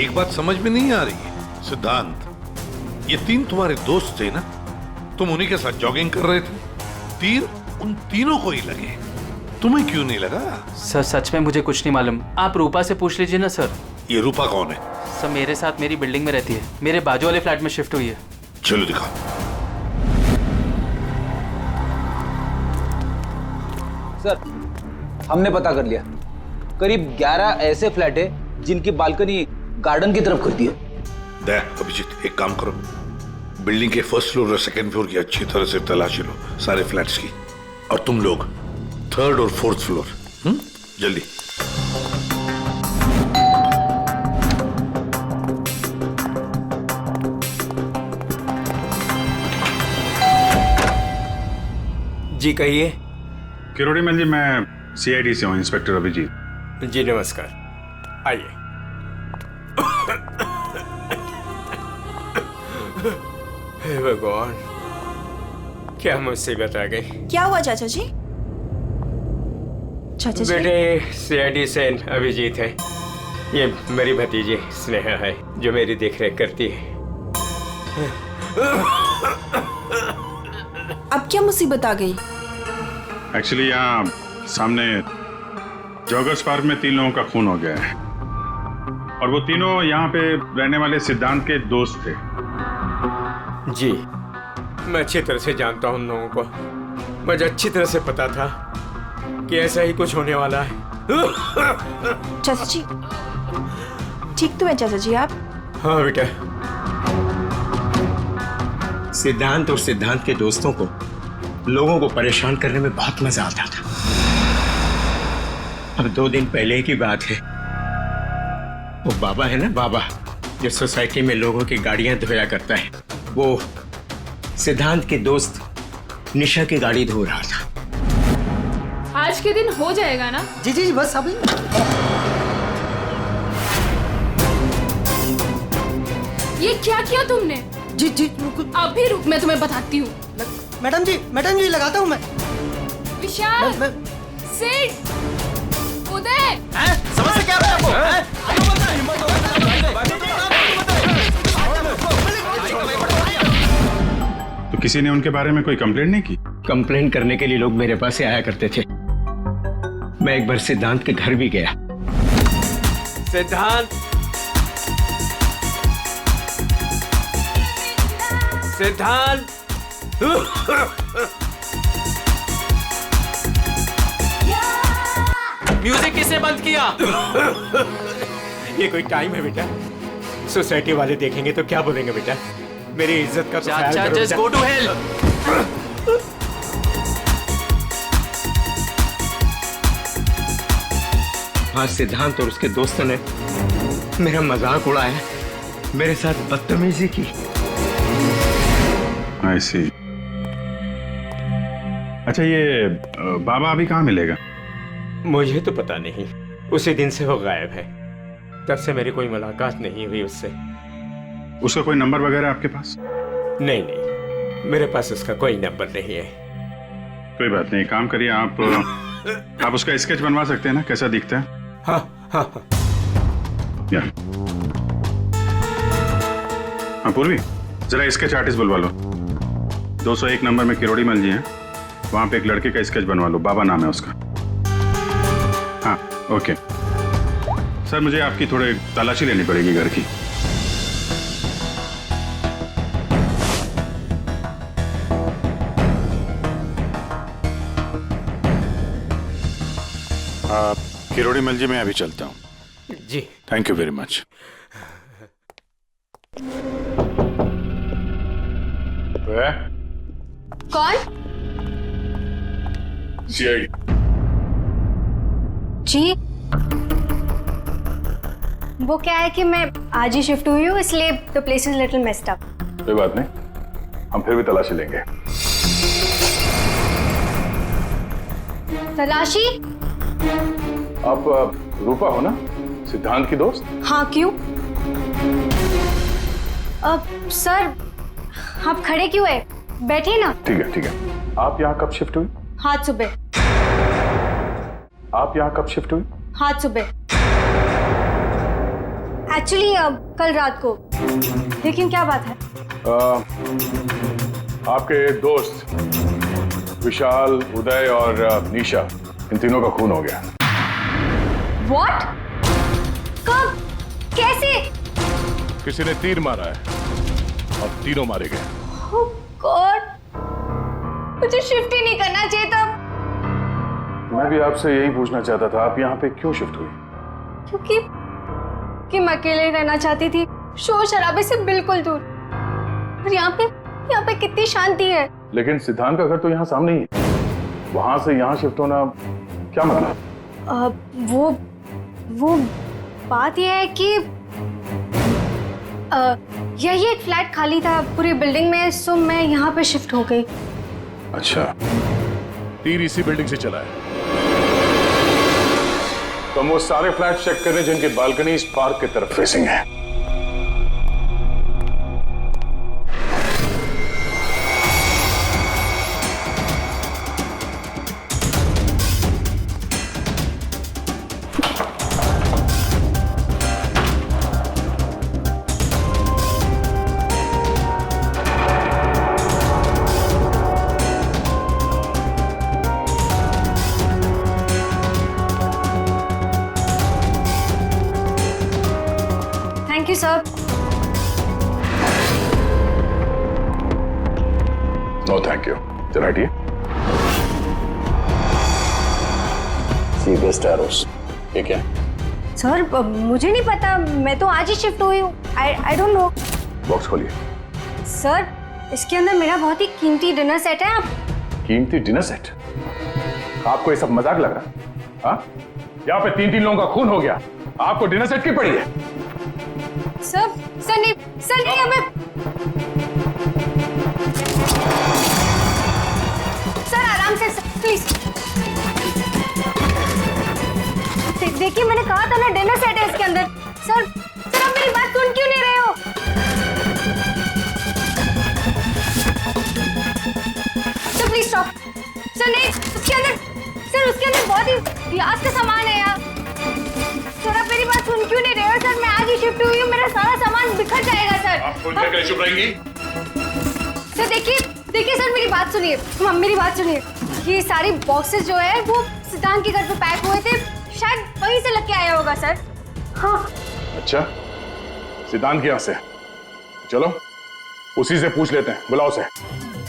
एक बात समझ में नहीं आ रही है सिद्धांत, ये 3 तुम्हारे दोस्त थे ना, तुम उन्हीं के साथ जॉगिंग कर रहे थे, तीर उन तीनों को ही लगे, तुम्हें क्यों नहीं लगा? सर सच में मुझे कुछ नहीं मालूम, आप रूपा से पूछ लीजिए ना सर। ये रूपा कौन है? सर मेरे साथ मेरी बिल्डिंग में रहती है, मेरे बाजू वाले फ्लैट में शिफ्ट हुई है। चलो दिखाओ। सर हमने पता कर लिया, करीब 11 ऐसे फ्लैट है जिनकी बालकनी गार्डन की तरफ करती है। देख अभिजीत, एक काम करो, बिल्डिंग के 1st फ्लोर और 2nd फ्लोर की अच्छी तरह से तलाशी लो, सारे फ्लैट्स की, और तुम लोग 3rd और 4th फ्लोर। जल्दी। जी कहिए। किरोड़ी मल जी, मैं सीआईडी से हूँ, इंस्पेक्टर अभिजीत। जी नमस्कार, आइए। हे भगवान, क्या मुसीबत आ गई। क्या हुआ चाचा जी? चाचा जी? बेटे सीआईडी से अभिजीत है, ये मेरी भतीजी स्नेहा है जो मेरी देखरेख करती है। अब क्या मुसीबत आ गई? एक्चुअली यहाँ सामने जॉगर्स पार्क में 3 लोगों का खून हो गया है, और वो तीनों यहाँ पे रहने वाले सिद्धांत के दोस्त थे। जी मैं अच्छी तरह से जानता हूँ उन लोगों को, मुझे अच्छी तरह से पता था कि ऐसा ही कुछ होने वाला है। चाचा जी ठीक तो है चाचा जी आप? हाँ बेटा। सिद्धांत और सिद्धांत के दोस्तों को लोगों को परेशान करने में बहुत मजा आता था। अब 2 दिन पहले की बात है, वो बाबा है ना, बाबा जो सोसाइटी में लोगों की गाड़ियां धोया करता है, वो सिद्धांत के दोस्त निशा की गाड़ी धो रहा था। आज के दिन हो जाएगा ना? जी जी बस अभी। ये क्या किया तुमने? जी जी अभी रुक, मैं तुम्हें बताती हूँ। मैडम जी लगाता हूँ मैं। विशाल, सिड, उदय, समझ से क्या तो किसी ने उनके बारे में कोई कंप्लेंट नहीं की? कंप्लेंट करने के लिए लोग मेरे पास से आया करते थे। मैं एक बार सिद्धांत के घर भी गया। सिद्धांत, सिद्धांत, म्यूजिक किसने बंद किया? ये कोई टाइम है बेटा? सोसाइटी वाले देखेंगे तो क्या बोलेंगे बेटा? मेरी इज्जत का तो ख्याल करो जस्ट बेटा। Go to hell. हाँ, सिद्धांत और उसके दोस्तों ने मेरा मजाक उड़ाया, मेरे साथ बदतमीजी की। I see। अच्छा, ये बाबा अभी कहाँ मिलेगा? मुझे तो पता नहीं, उसी दिन से वो गायब है, तब से मेरी कोई मुलाकात नहीं हुई उससे। उसका कोई नंबर वगैरह आपके पास? नहीं नहीं, मेरे पास उसका कोई नंबर नहीं है। कोई बात नहीं, काम करिए आप उसका स्केच बनवा सकते हैं ना, कैसा दिखता है? हाँ हाँ हाँ। या हाँ पूर्वी, जरा स्केच आर्टिस्ट बुलवा लो। 201 नंबर में किरोड़ी मल जी हैं, वहां पे एक लड़के का स्केच बनवा लो, बाबा नाम है उसका। हाँ ओके सर, मुझे आपकी थोड़ी तलाशी लेनी पड़ेगी घर की। किरोड़ी मल जी, मैं अभी चलता हूँ। जी थैंक यू वेरी मच। कौन? सीआईडी। जी वो क्या है कि मैं आज ही शिफ्ट हुई हूँ, इसलिए the place is little messed up. कोई बात नहीं, हम फिर भी तलाशी लेंगे। तलाशी? आप रूपा हो ना, सिद्धांत की दोस्त? हाँ क्यों? सर आप खड़े क्यों है, बैठिए ना। ठीक है ठीक है। आप यहाँ कब शिफ्ट हुई? आज सुबह। आप यहाँ कब शिफ्ट हुई? आज सुबह, एक्चुअली कल रात को। लेकिन क्या बात है? आपके दोस्त विशाल, उदय और निशा, इन तीनों का खून हो गया। What? कब? कैसे? किसी ने तीर मारा है और तीनों मारे गए। Oh God! मुझे शिफ्ट ही नहीं करना चाहिए था। मैं भी आपसे यही पूछना चाहता था, आप यहाँ पे क्यों शिफ्ट हुई? क्योंकि मैं अकेले रहना चाहती थी, शोर शराबे से बिल्कुल दूर। और यहाँ पे कितनी शांति है। लेकिन सिद्धांत का घर तो यहाँ सामने ही है, वहां से यहाँ शिफ्ट होना क्या मतलब? वो बात यह है कि यही एक फ्लैट खाली था पूरी बिल्डिंग में, सो मैं यहाँ पे शिफ्ट हो गई। अच्छा, तीर इसी बिल्डिंग से चला है। तो हम वो सारे फ्लैट चेक कर रहे हैं जिनकी बालकनी इस पार्क की तरफ फेसिंग है। Thank you sir. No thank you, चलो हटिए। सी बेस्ट एरोस, ठीक है? सर मुझे नहीं पता, मैं तो आज ही शिफ्ट हुई हूँ। I don't know. बॉक्स खोलिए। सर इसके अंदर मेरा बहुत ही कीमती डिनर सेट है। आप कीमती डिनर सेट? आपको ये सब मजाक लग रहा है? हाँ, यहाँ पे तीन लोगों का खून हो गया, आपको डिनर सेट की पड़ी है? सर नहीं हमें। सर आराम से प्लीज। देखिए मैंने कहा था ना डिनर सेट है इसके अंदर। सर आप मेरी बात सुन क्यों नहीं रहे हो? Sir please stop. सर नहीं, उसके अंदर बहुत ही ग्लास का सामान है यार। सर आप मेरी बात सुन क्यों नहीं रहे हो? सर मैं आज ही शिफ्ट हुई हूँ, मेरा सारा सामान बिखर जाएगा सर। आप फोन करके चुप रहेंगी? सर देखिए सर मेरी बात सुनिए, मेरी बात सुनिए। ये सारी बॉक्सेस जो है वो सिद्धांत के घर पे पैक हुए थे, शायद वहीं से लग के आया होगा सर। हाँ। अच्छा, सिद्धांत के यहाँ से? चलो उसी से पूछ लेते हैं, बुलाओ उसे।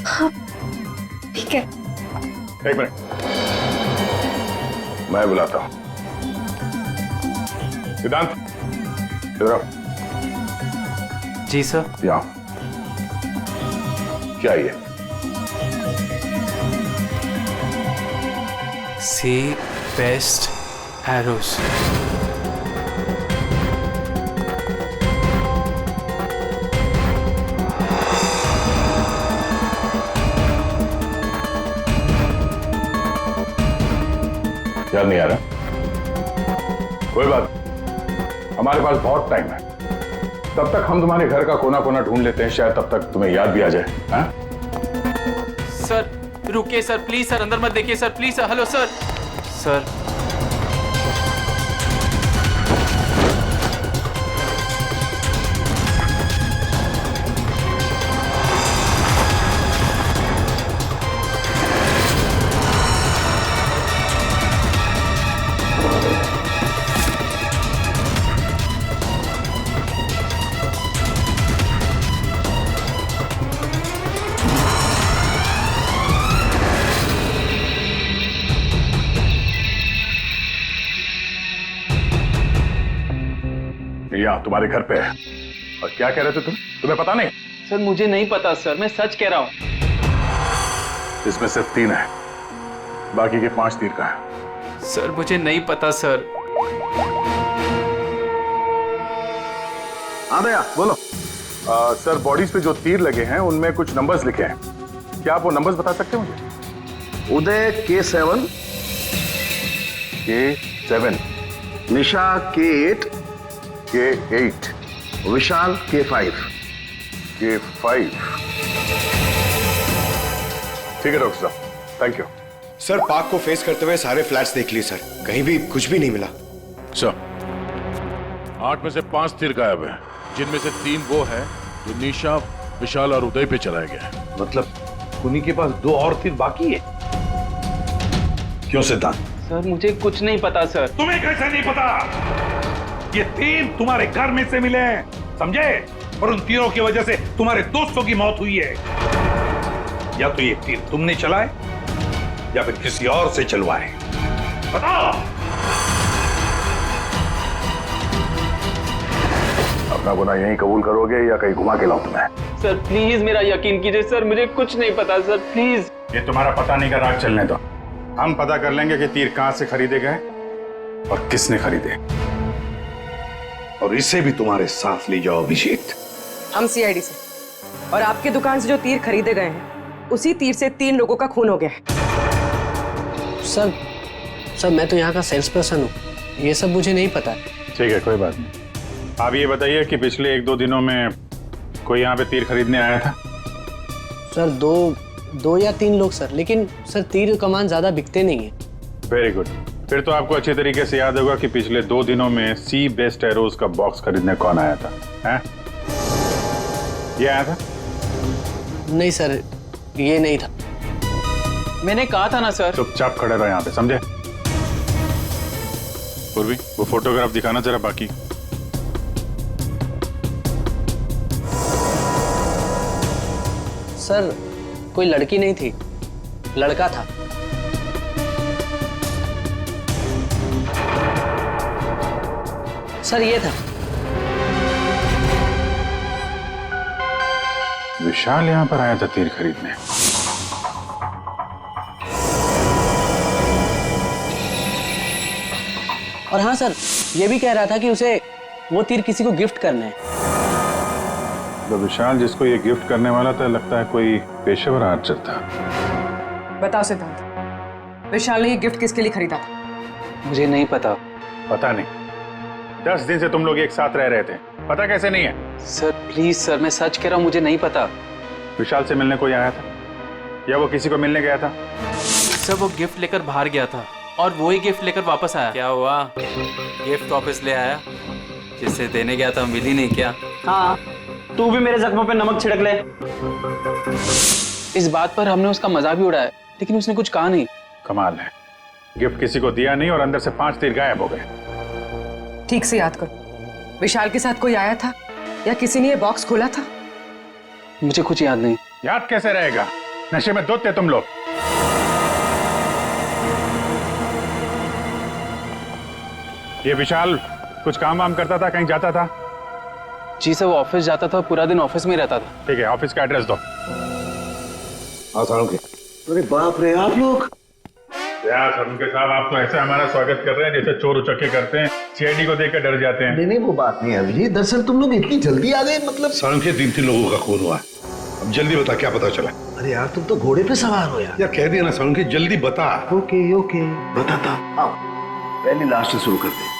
हाँ ठीक है। एक मिनट, मैं बुलाता हूँ। सिद्धांत इधर आओ। जी सर। यहाँ क्या ये? सी बेस्ट एरोस। याद नहीं आ रहा? कोई बात, हमारे पास बहुत टाइम है, तब तक हम तुम्हारे घर का कोना कोना ढूंढ लेते हैं, शायद तब तक तुम्हें याद भी आ जाए। हाँ? सर रुकिए सर, प्लीज सर, अंदर मत देखिए sir, please sir. Hello sir. Sir यहाँ तुम्हारे घर पे है। और क्या कह रहे थे तुम? तुम्हें पता नहीं? सर मुझे नहीं पता सर, मैं सच कह रहा हूँ। इसमें सिर्फ 3 है, बाकी के 5 तीर का है। सर मुझे नहीं पता सर। हाँ भैया बोलो। सर बॉडीज पे जो तीर लगे हैं उनमें कुछ नंबर्स लिखे हैं, क्या आप वो नंबर्स बता सकते हैं मुझे? उदय K7, K7, निशा K8, K8, विशाल K5। K5। ठीक है डॉक्टर साहब, थैंक यू। सर पार्क को फेस करते हुए सारे फ्लैट्स देख लिए सर, कहीं भी कुछ भी नहीं मिला। सर 8 में से 5 तीर गायब है, जिनमें से 3 वो है जो निशा, विशाल और उदय पे चलाया गया है। मतलब उन्हीं के पास 2 और तीर बाकी है। क्यों सिद्धांत? सर मुझे कुछ नहीं पता सर। तुम्हें कैसे नहीं पता? ये तीर तुम्हारे घर में से मिले हैं, समझे? और उन तीरों की वजह से तुम्हारे दोस्तों की मौत हुई है। या तो ये तीर तुमने चलाए या फिर किसी और से चलवाए, बताओ। अपना गुनाह यहीं कबूल करोगे या कहीं घुमा के लाऊं तुम्हें? सर प्लीज मेरा यकीन कीजिए सर, मुझे कुछ नहीं पता सर, प्लीज। ये तुम्हारा पता नहीं का राग चलने दो, हम पता कर लेंगे कि तीर कहां से खरीदे गए और किसने खरीदे। और इसे भी तुम्हारे साथ ले जाओ अभिजीत। हम सीआईडी से, और आपके दुकान से जो तीर खरीदे गए हैं उसी तीर से 3 लोगों का खून हो गया है। सर मैं तो यहाँ का सेल्स पर्सन हूँ, ये सब मुझे नहीं पता। ठीक है कोई बात नहीं। आप ये बताइए कि पिछले 1-2 दिनों में कोई यहाँ पे तीर खरीदने आया था? सर 2 या 3 लोग सर, लेकिन सर तीर कमान ज्यादा बिकते नहीं है। वेरी गुड, फिर तो आपको अच्छी तरीके से याद होगा कि पिछले 2 दिनों में सी बेस्ड एरोज का बॉक्स खरीदने कौन आया था? हैं? ये आया था? नहीं सर, ये नहीं था। मैंने कहा था ना सर। चुपचाप खड़े रहो यहाँ पे, समझे? पूर्वी वो फोटोग्राफ दिखाना जरा। बाकी सर कोई लड़की नहीं थी, लड़का था। सर ये था। विशाल यहाँ पर आया था तीर खरीदने। और हाँ सर, ये भी कह रहा था कि उसे वो तीर किसी को गिफ्ट करने हैं। तो विशाल जिसको ये गिफ्ट करने वाला था, लगता है कोई पेशेवर आर्चर था। बताओ सिद्धांत, विशाल ने ये गिफ्ट किसके लिए खरीदा था? मुझे नहीं पता। पता नहीं? 10 दिन से तुम लोग एक साथ रह रहे थे, पता कैसे नहीं है? सर प्लीज सर, मैं सच कह रहा हूँ, मुझे नहीं पता। विशाल से मिलने कोई आया था या वो किसी को मिलने गया था? सर वो गिफ्ट लेकर बाहर गया था और वो ही गिफ्ट लेकर वापस आया। क्या हुआ, गिफ्ट वापस ले आया? जिसे देने गया था मिली नहीं क्या? हाँ, तू भी मेरे जख्मों पे नमक छिड़क ले। इस बात पर हमने उसका मजाक भी उड़ाया, लेकिन उसने कुछ कहा नहीं। कमाल है, गिफ्ट किसी को दिया नहीं और अंदर से 5 तीर गायब हो गए। ठीक से याद करो, विशाल के साथ कोई आया था या किसी ने ये बॉक्स खोला था? मुझे कुछ याद नहीं। याद कैसे रहेगा, नशे में धुत थे तुम लोग। ये विशाल कुछ काम वाम करता था, कहीं जाता था? जी सर, वो ऑफिस जाता था, पूरा दिन ऑफिस में रहता था। ठीक है, ऑफिस का एड्रेस दो। अरे बाप रे, आप लोग यार सरुण के साहब, आप तो ऐसे हमारा स्वागत कर रहे हैं जैसे चोर उचक्के करते हैं, सीआईडी को देखकर डर जाते हैं। नहीं वो बात नहीं है अभिजीत, दरअसल तुम लोग इतनी जल्दी आ गए, मतलब सड़क के 3 लोगों का खून हुआ है। अब जल्दी बता, क्या पता चला? अरे यार तुम तो घोड़े पे सवार हो यार। कह दिया ना सड़क के, जल्दी बता। ओके बताता। आओ पहले लास्ट से शुरू करते हैं।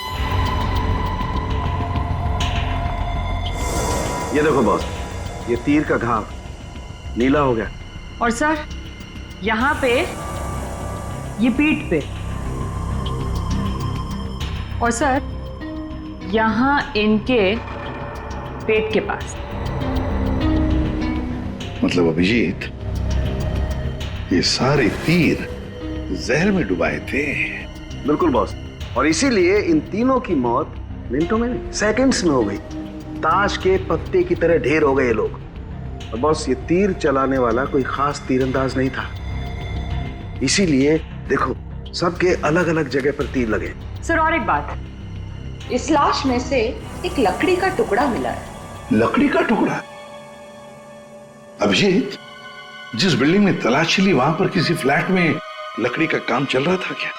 ये देखो बॉस, ये तीर का घाव नीला हो गया। और सर यहाँ पे ये पीठ पे, और सर यहाँ इनके पेट के पास। मतलब अभिजीत, ये सारे तीर जहर में डुबाए थे। बिल्कुल बॉस, और इसीलिए इन तीनों की मौत मिनटों में नहीं, सेकंड्स में हो गई। ताश के पत्ते की तरह ढेर हो गए ये लोग। और बॉस, ये तीर चलाने वाला कोई खास तीरंदाज नहीं था, इसीलिए देखो सबके अलग अलग जगह पर तीर लगे। सर और एक बात, इस लाश में से एक लकड़ी का टुकड़ा मिला है। लकड़ी का टुकड़ा? अभिजीत, जिस बिल्डिंग में तलाशी ली वहां पर किसी फ्लैट में लकड़ी का काम चल रहा था क्या?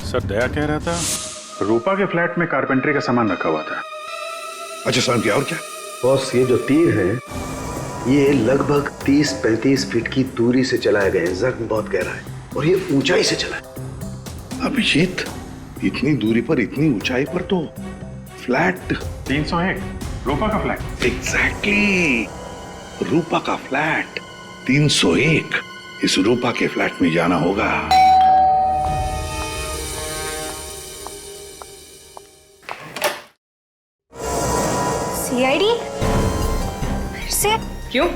सर दया कह रहा था रूपा के फ्लैट में कारपेंटरी का सामान रखा हुआ था। अच्छा साहब, क्या और क्या? बॉस, ये जो तीर है ये लगभग 30-35 फीट की दूरी से चलाए गए हैं। जख्म बहुत गहरा है और ये ऊंचाई से चला है। अभिजीत, इतनी दूरी पर इतनी ऊंचाई पर तो फ्लैट 301 रूपा का फ्लैट। एग्जैक्टली, रूपा का फ्लैट 301। इस रूपा के फ्लैट में जाना होगा। सीआईडी फिर से? क्यों,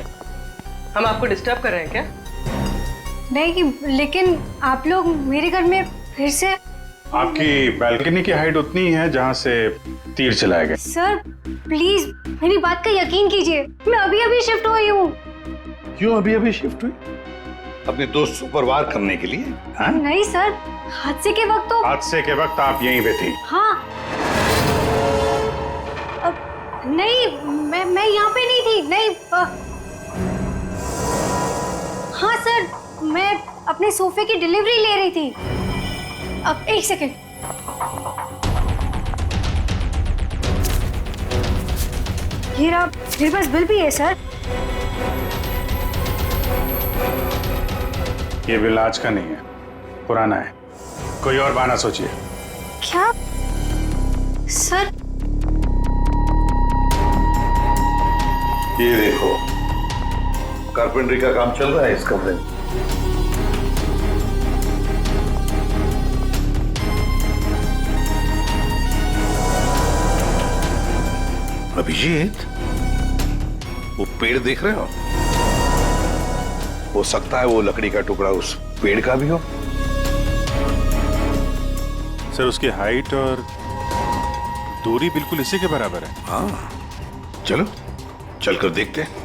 हम आपको डिस्टर्ब कर रहे हैं क्या? नहीं, लेकिन आप लोग मेरे घर में फिर से? आपकी बालकनी की हाइट उतनी है जहां से तीर चलाया गया। सर प्लीज मेरी बात का यकीन कीजिए, मैं अभी अभी शिफ्ट हुई हूँ। क्यों अभी अभी शिफ्ट हुई? अपने दोस्त को परवार करने के लिए? हाँ? नहीं सर, हादसे के वक्त तो। हादसे के वक्त आप यहीं पे थी? हाँ। नहीं, मैं यहाँ पे नहीं थी। नहीं हाँ सर, मैं अपने सोफे की डिलीवरी ले रही थी। अब एक सेकेंड। ये रहा, मेरे पास बिल भी है सर। ये बिल आज का नहीं है, पुराना है। कोई और बहाना सोचिए। क्या सर? ये देखो, कारपेंटरी का काम चल रहा है इस कमरे में। अभिजीत, वो पेड़ देख रहे हो सकता है वो लकड़ी का टुकड़ा उस पेड़ का भी हो। सर उसकी हाइट और दूरी बिल्कुल इसी के बराबर है। हाँ, चलो चलकर देखते हैं।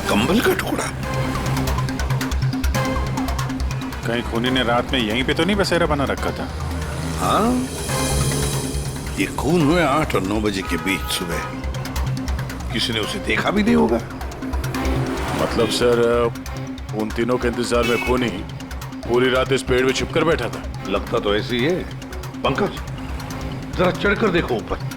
कंबल का टुकड़ा? कहीं खूनी ने रात में यहीं पे तो नहीं बसेरा बना रखा था? हाँ, ये खून हुए 8 और 9 बजे के बीच सुबह। किसी ने उसे देखा भी नहीं होगा। मतलब सर, उन तीनों के इंतजार में खूनी पूरी रात इस पेड़ में छिपकर बैठा था? लगता तो ऐसे ही है। पंकज, जरा चढ़कर देखो ऊपर।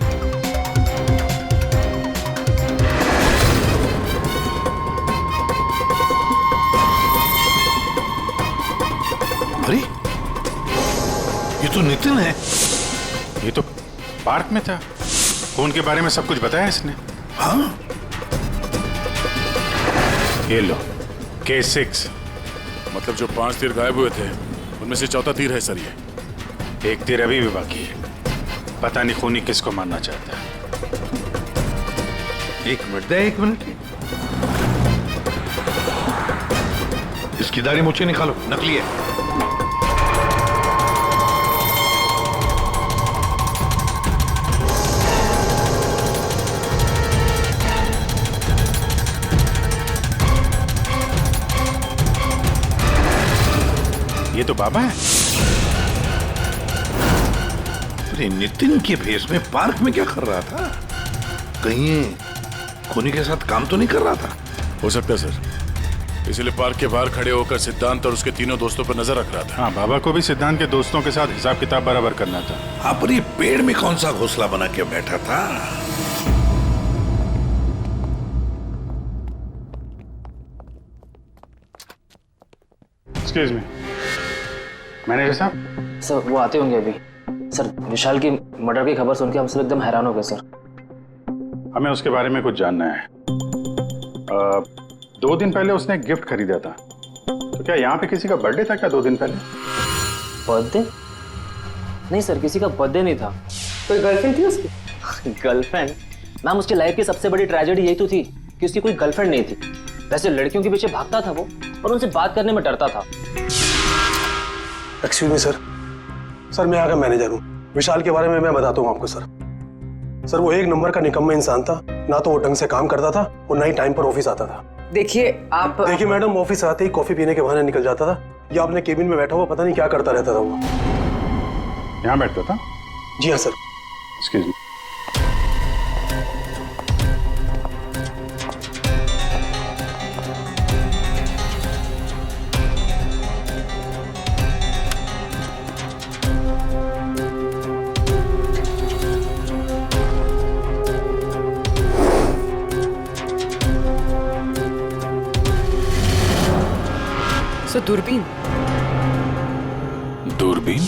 अरे, ये तो नितिन है। ये तो पार्क में था। खून के बारे में सब कुछ बताया इसने। हाँ, ये लो केस 6। मतलब जो 5 तीर गायब हुए थे उनमें से चौथा तीर है सर। ये एक तीर अभी भी बाकी है। पता नहीं खूनी किसको मारना चाहता है। एक मिनट। इसकी दाढ़ी मुझे निकालो, नकली है। ये तो बाबा है। अरे नितिन के भेष में पार्क में क्या कर रहा था? कहीं ये खूनी के साथ काम तो नहीं कर रहा था? हो सकता है सर, इसलिए पार्क के बाहर खड़े होकर सिद्धांत और उसके तीनों दोस्तों पर नजर रख रहा था। हाँ, बाबा को भी सिद्धांत के दोस्तों के साथ हिसाब किताब बराबर करना था। हाँ, पर ये पेड़ में कौन सा घोंसला बना के बैठा था? एक्सक्यूज मी, मैनेजर साहब। सर वो आते होंगे अभी। सर विशाल की मर्डर की खबर सुन के हम सब एकदम हैरान हो गए सर। हमें उसके बारे में कुछ जानना है। 2 दिन पहले उसने एक गिफ्ट खरीदा था, तो क्या यहाँ पे किसी का बर्थडे था क्या 2 दिन पहले? बर्थडे? नहीं सर, किसी का बर्थडे नहीं था। कोई गर्लफ्रेंड थी उसकी? गर्लफ्रेंड? मैम उसकी लाइफ की सबसे बड़ी ट्रेजेडी यही तो थी कि उसकी कोई गर्लफ्रेंड नहीं थी। वैसे लड़कियों के पीछे भागता था वो और उनसे बात करने में डरता था। एक्सक्यूज मी सर, सर मैं यहाँ का मैनेजर हूँ। विशाल के बारे में मैं बताता हूँ आपको सर। सर वो एक नंबर का निकम्मा इंसान था, ना तो वो ढंग से काम करता था और ना ही टाइम पर ऑफिस आता था। देखिए आप, देखिए मैडम, ऑफिस आते ही कॉफी पीने के बहाने निकल जाता था या अपने केबिन में बैठा हुआ पता नहीं क्या करता रहता था वो। यहाँ बैठता था? जी हाँ सर। Excuse me. दूरबीन दूरबीन?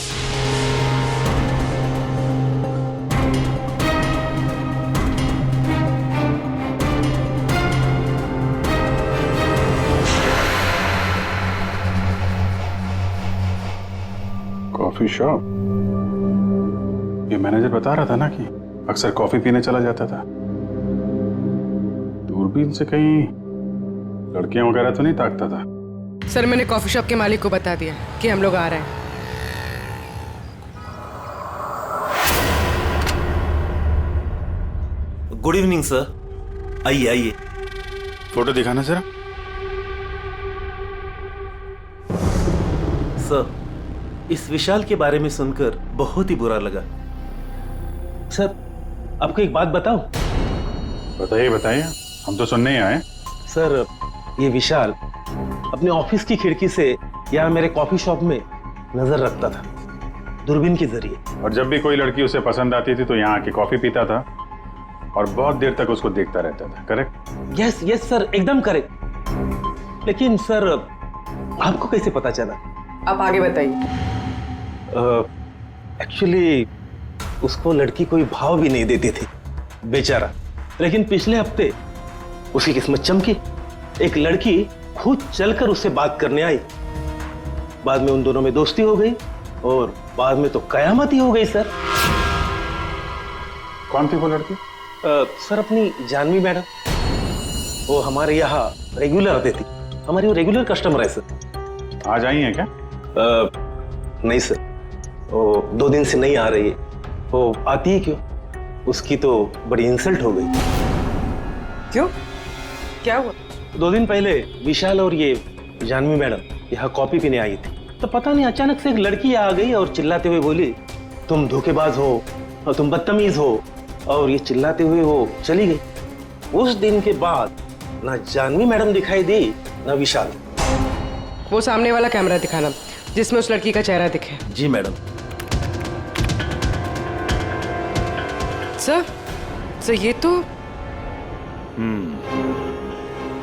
Coffee shop? ये मैनेजर बता रहा था ना कि अक्सर कॉफी पीने चला जाता था। दूरबीन से कहीं लड़कियां वगैरह तो नहीं ताकता था? सर मैंने कॉफी शॉप के मालिक को बता दिया कि हम लोग आ रहे हैं। गुड इवनिंग सर, आइए आइए। फोटो दिखाना जरा। सर इस विशाल के बारे में सुनकर बहुत ही बुरा लगा। सर आपको एक बात बताऊं? बताइए बताइए, हम तो सुनने ही आए। सर ये विशाल अपने ऑफिस की खिड़की से यहाँ मेरे कॉफी शॉप में नजर रखता था दूरबीन के जरिए। और जब भी कोई लड़की उसे पसंद आती थी तो यहाँ आके कॉफी पीता था और बहुत देर तक उसको देखता रहता था। करेक्ट? यस यस सर, एकदम करेक्ट। लेकिन सर आपको कैसे पता चला? आप आगे बताइए। एक्चुअली उसको लड़की कोई भाव भी नहीं देती थी बेचारा। लेकिन पिछले हफ्ते उसकी किस्मत चमकी, एक लड़की खुद चलकर उससे बात करने आई। बाद में उन दोनों में दोस्ती हो गई और बाद में तो कयामत ही हो गई सर। कौन थी वो लड़की? सर अपनी जानवी मैडम, वो हमारे यहाँ रेगुलर आती थी, हमारी वो रेगुलर कस्टमर है सर। आज आई है क्या? नहीं सर, वो 2 दिन से नहीं आ रही है। वो आती है क्यों? उसकी तो बड़ी इंसल्ट हो गई। क्यों, क्या हुआ? 2 दिन पहले विशाल और ये जानवी मैडम यहाँ कॉफी पीने आई थी, तो पता नहीं अचानक से एक लड़की आ गई और चिल्लाते हुए बोली तुम धोखेबाज हो और तुम बदतमीज हो, और ये चिल्लाते हुए वो चली गई। उस दिन के बाद ना जानवी मैडम दिखाई दी ना विशाल। वो सामने वाला कैमरा दिखाना जिसमें उस लड़की का चेहरा दिखे। जी मैडम। सर ये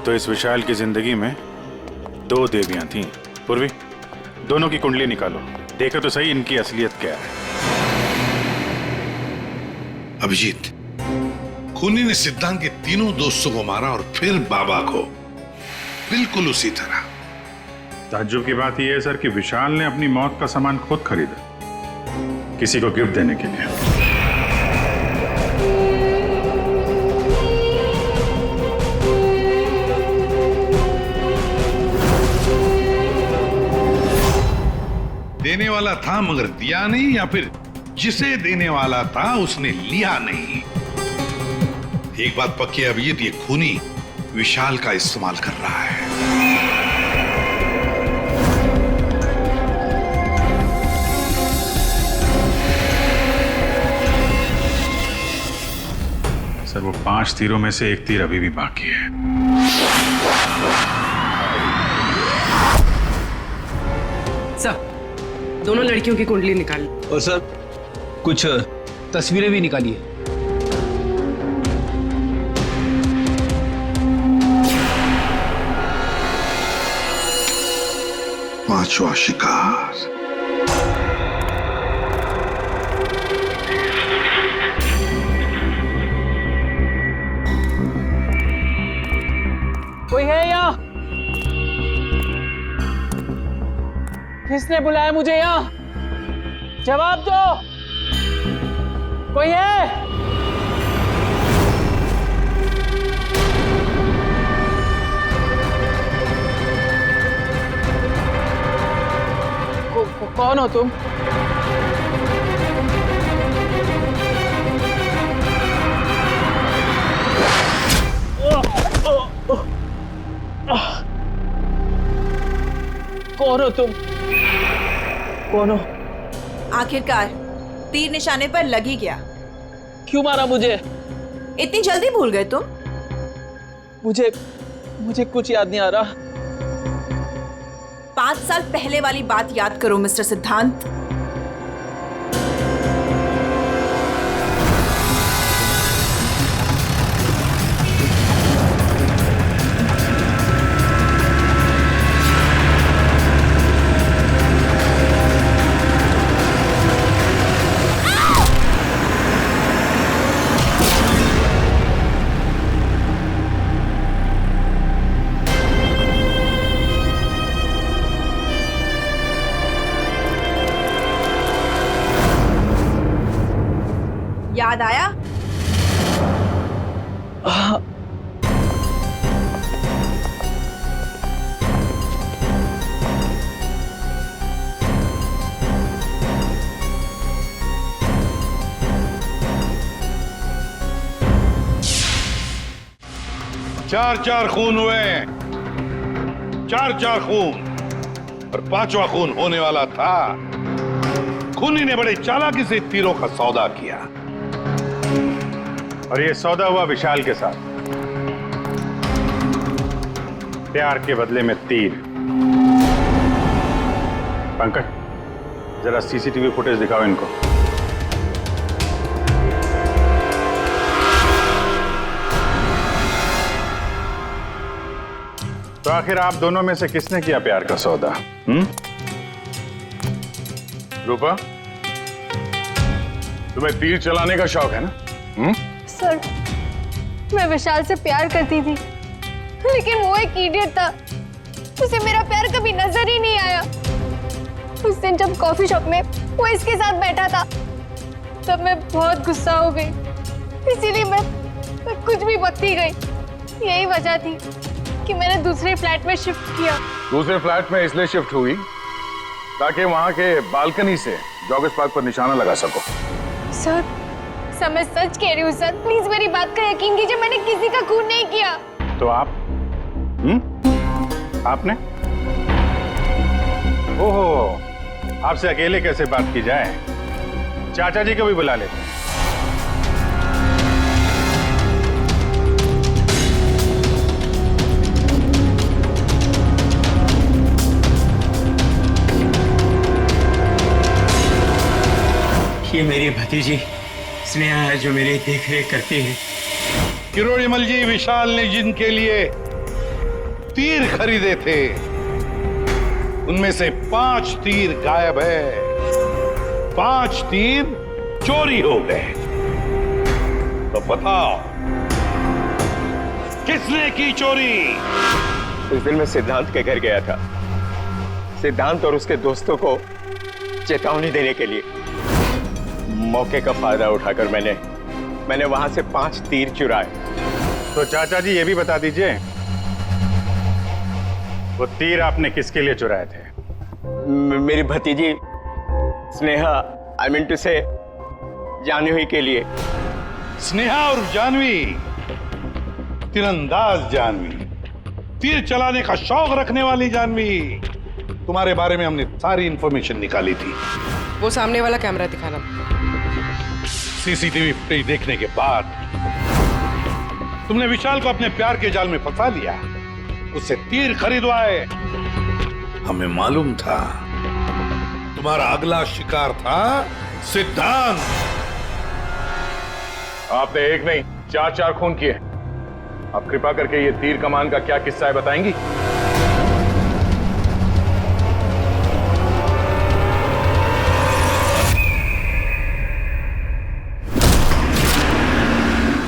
तो इस विशाल की जिंदगी में 2 देवियां थीं। पूर्वी, दोनों की कुंडली निकालो, देखो तो सही इनकी असलियत क्या है। अभिजीत, खूनी ने सिद्धांत के तीनों दोस्तों को मारा और फिर बाबा को, बिल्कुल उसी तरह। ताज्जुब की बात यह है सर कि विशाल ने अपनी मौत का सामान खुद खरीदा किसी को गिफ्ट देने के लिए। देने वाला था मगर दिया नहीं, या फिर जिसे देने वाला था उसने लिया नहीं। एक बात पक्की है अभिजीत, ये खूनी विशाल का इस्तेमाल कर रहा है। सर वो 5 तीरों में से 1 तीर अभी भी बाकी है। सर दोनों लड़कियों की कुंडली निकाली और सर कुछ तस्वीरें भी निकाली है। पांचवा शिकार। कोई है यहाँ? किसने बुलाया मुझे यहाँ? जवाब दो। कोई है? कौन हो तुम? कौन हो तुम? कौन हो? आखिरकार तीर निशाने पर लग ही गया। क्यों मारा मुझे? इतनी जल्दी भूल गए तुम? मुझे कुछ याद नहीं आ रहा। 5 साल पहले वाली बात याद करो मिस्टर सिद्धांत। याद आया? चार खून हुए, 4 खून, और 5वां खून होने वाला था। खूनी ने बड़े चालाकी से तीरों का सौदा किया, और ये सौदा हुआ विशाल के साथ। प्यार के बदले में तीर। पंकज, जरा सीसीटीवी फुटेज दिखाओ इनको। तो आखिर आप दोनों में से किसने किया प्यार का सौदा? रूपा, तुम्हें तीर चलाने का शौक है ना? सर, मैं विशाल से प्यार करती थी, लेकिन वो एक इडियट था। उसे मेरा प्यार कभी नजर ही नहीं आया। उस दिन जब कॉफी शॉप में वो इसके साथ बैठा था, तब मैं बहुत गुस्सा हो गई। इसीलिए मैं कुछ भी बकती गई। यही वजह थी कि मैंने दूसरे फ्लैट में शिफ्ट किया। दूसरे फ्लैट में इसलिए शिफ्ट हुई ताकि वहां के बालकनी से जॉगर्स पार्क पर निशाना लगा सको। सर, मैं सच कह रही हूँ सर, प्लीज मेरी बात का यकीन कीजिए। मैंने किसी का खून नहीं किया। तो आप? आपने? ओहो, आपसे अकेले कैसे बात की जाए? चाचा जी को भी बुला लेते हैं। ये मेरी भतीजी स्नेहा है जो मेरी देख रेख करती है। किरोड़ीमल जी, विशाल ने जिनके लिए तीर खरीदे थे, उनमें से 5 तीर गायब है। 5 तीर चोरी हो गए। तो बताओ, किसने की चोरी? उस दिन मैं सिद्धांत के घर गया था, सिद्धांत और उसके दोस्तों को चेतावनी देने के लिए। मौके का फायदा उठाकर मैंने वहां से 5 तीर चुराए। तो चाचा जी ये भी बता दीजिए, वो तीर आपने किसके लिए चुराए थे? मेरी भतीजी स्नेहा, आई मीन टू से जानवी के लिए। स्नेहा और जानवी, तीरंदाज जानवी, तीर चलाने का शौक रखने वाली जानवी। तुम्हारे बारे में हमने सारी इंफॉर्मेशन निकाली थी। वो सामने वाला कैमरा दिखाना। सीसीटीवी फुटेज देखने के बाद तुमने विशाल को अपने प्यार के जाल में फंसा लिया, उससे तीर खरीदवाए। हमें मालूम था तुम्हारा अगला शिकार था सिद्धांत। आपने एक नहीं 4 खून किए। आप कृपा करके ये तीर कमान का क्या किस्सा है बताएंगी?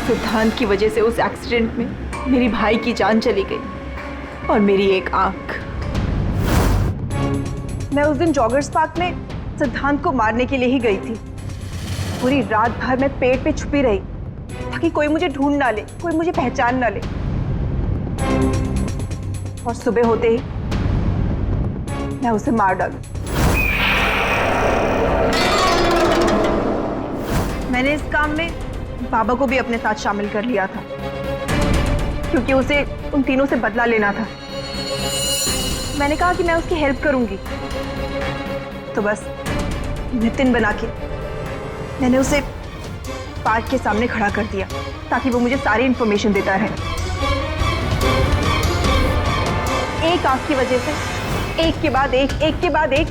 सिद्धांत की वजह से उस एक्सीडेंट में मेरी भाई की जान चली गई और मेरी एक आंख। मैं उस दिन जॉगर्स पार्क में सिद्धांत को मारने के लिए ही गई थी। पूरी रात भर मैं पेड़ पे छुपी रही ताकि कोई मुझे ढूंढ ना ले, कोई मुझे पहचान ना ले। और सुबह होते ही मैं उसे मार डालूं। मैंने इस काम में बाबा को भी अपने साथ शामिल कर लिया था, क्योंकि उसे उन तीनों से बदला लेना था। मैंने कहा कि मैं उसकी हेल्प करूंगी, तो बस नितिन बना के मैंने उसे पार्क के सामने खड़ा कर दिया ताकि वो मुझे सारी इंफॉर्मेशन देता रहे। एक आंख की वजह से एक के बाद एक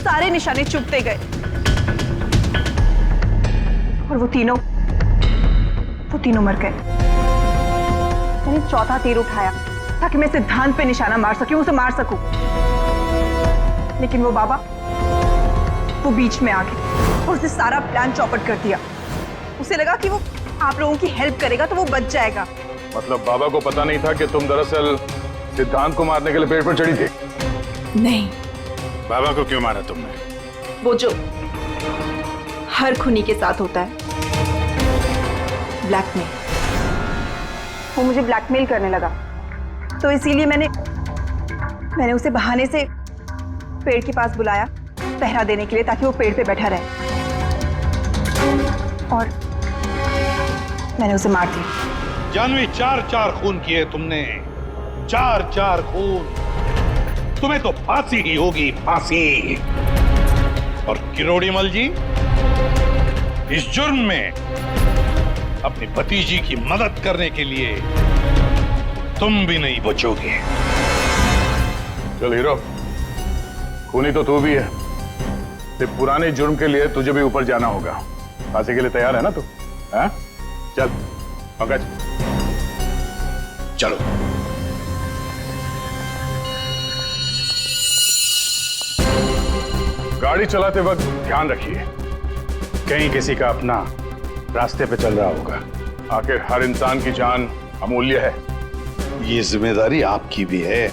सारे निशाने चुभते गए और वो तीनों मर गए। मैंने चौथा तीर उठाया ताकि मैं सिद्धांत पे निशाना मार सकूं, उसे मार सकूं, लेकिन वो बाबा वो बीच में आ गए और उसने सारा प्लान चौपट कर दिया। उसे लगा कि वो आप लोगों की हेल्प करेगा तो वो बच जाएगा। मतलब बाबा को पता नहीं था कि तुम दरअसल सिद्धांत को मारने के लिए पेड़ पर चढ़ी थी? नहीं। बाबा को क्यों मारा तुमने? वो जो हर खूनी के साथ होता है, ब्लैकमेल। वो मुझे ब्लैकमेल करने लगा, तो इसीलिए मैंने उसे बहाने से पेड़ के पास बुलाया पहरा देने के लिए, ताकि वो पेड़ पे बैठा रहे, और मैंने उसे मार दिया। जानवी, 4 खून किए तुमने, 4 खून। तुम्हें तो फांसी ही होगी, फांसी। और किरोड़ीमल जी, इस जुर्म में अपनी भतीजी की मदद करने के लिए तुम भी नहीं बचोगे। चल हीरो, खूनी तो तू भी है, तेरे पुराने जुर्म के लिए तुझे भी ऊपर जाना होगा। फांसी के लिए तैयार है ना तू? हाँ? चल पंकज, चलो। गाड़ी चलाते वक्त ध्यान रखिए, कहीं किसी का अपना रास्ते पे चल रहा होगा। आखिर हर इंसान की जान अमूल्य है। ये जिम्मेदारी आपकी भी है।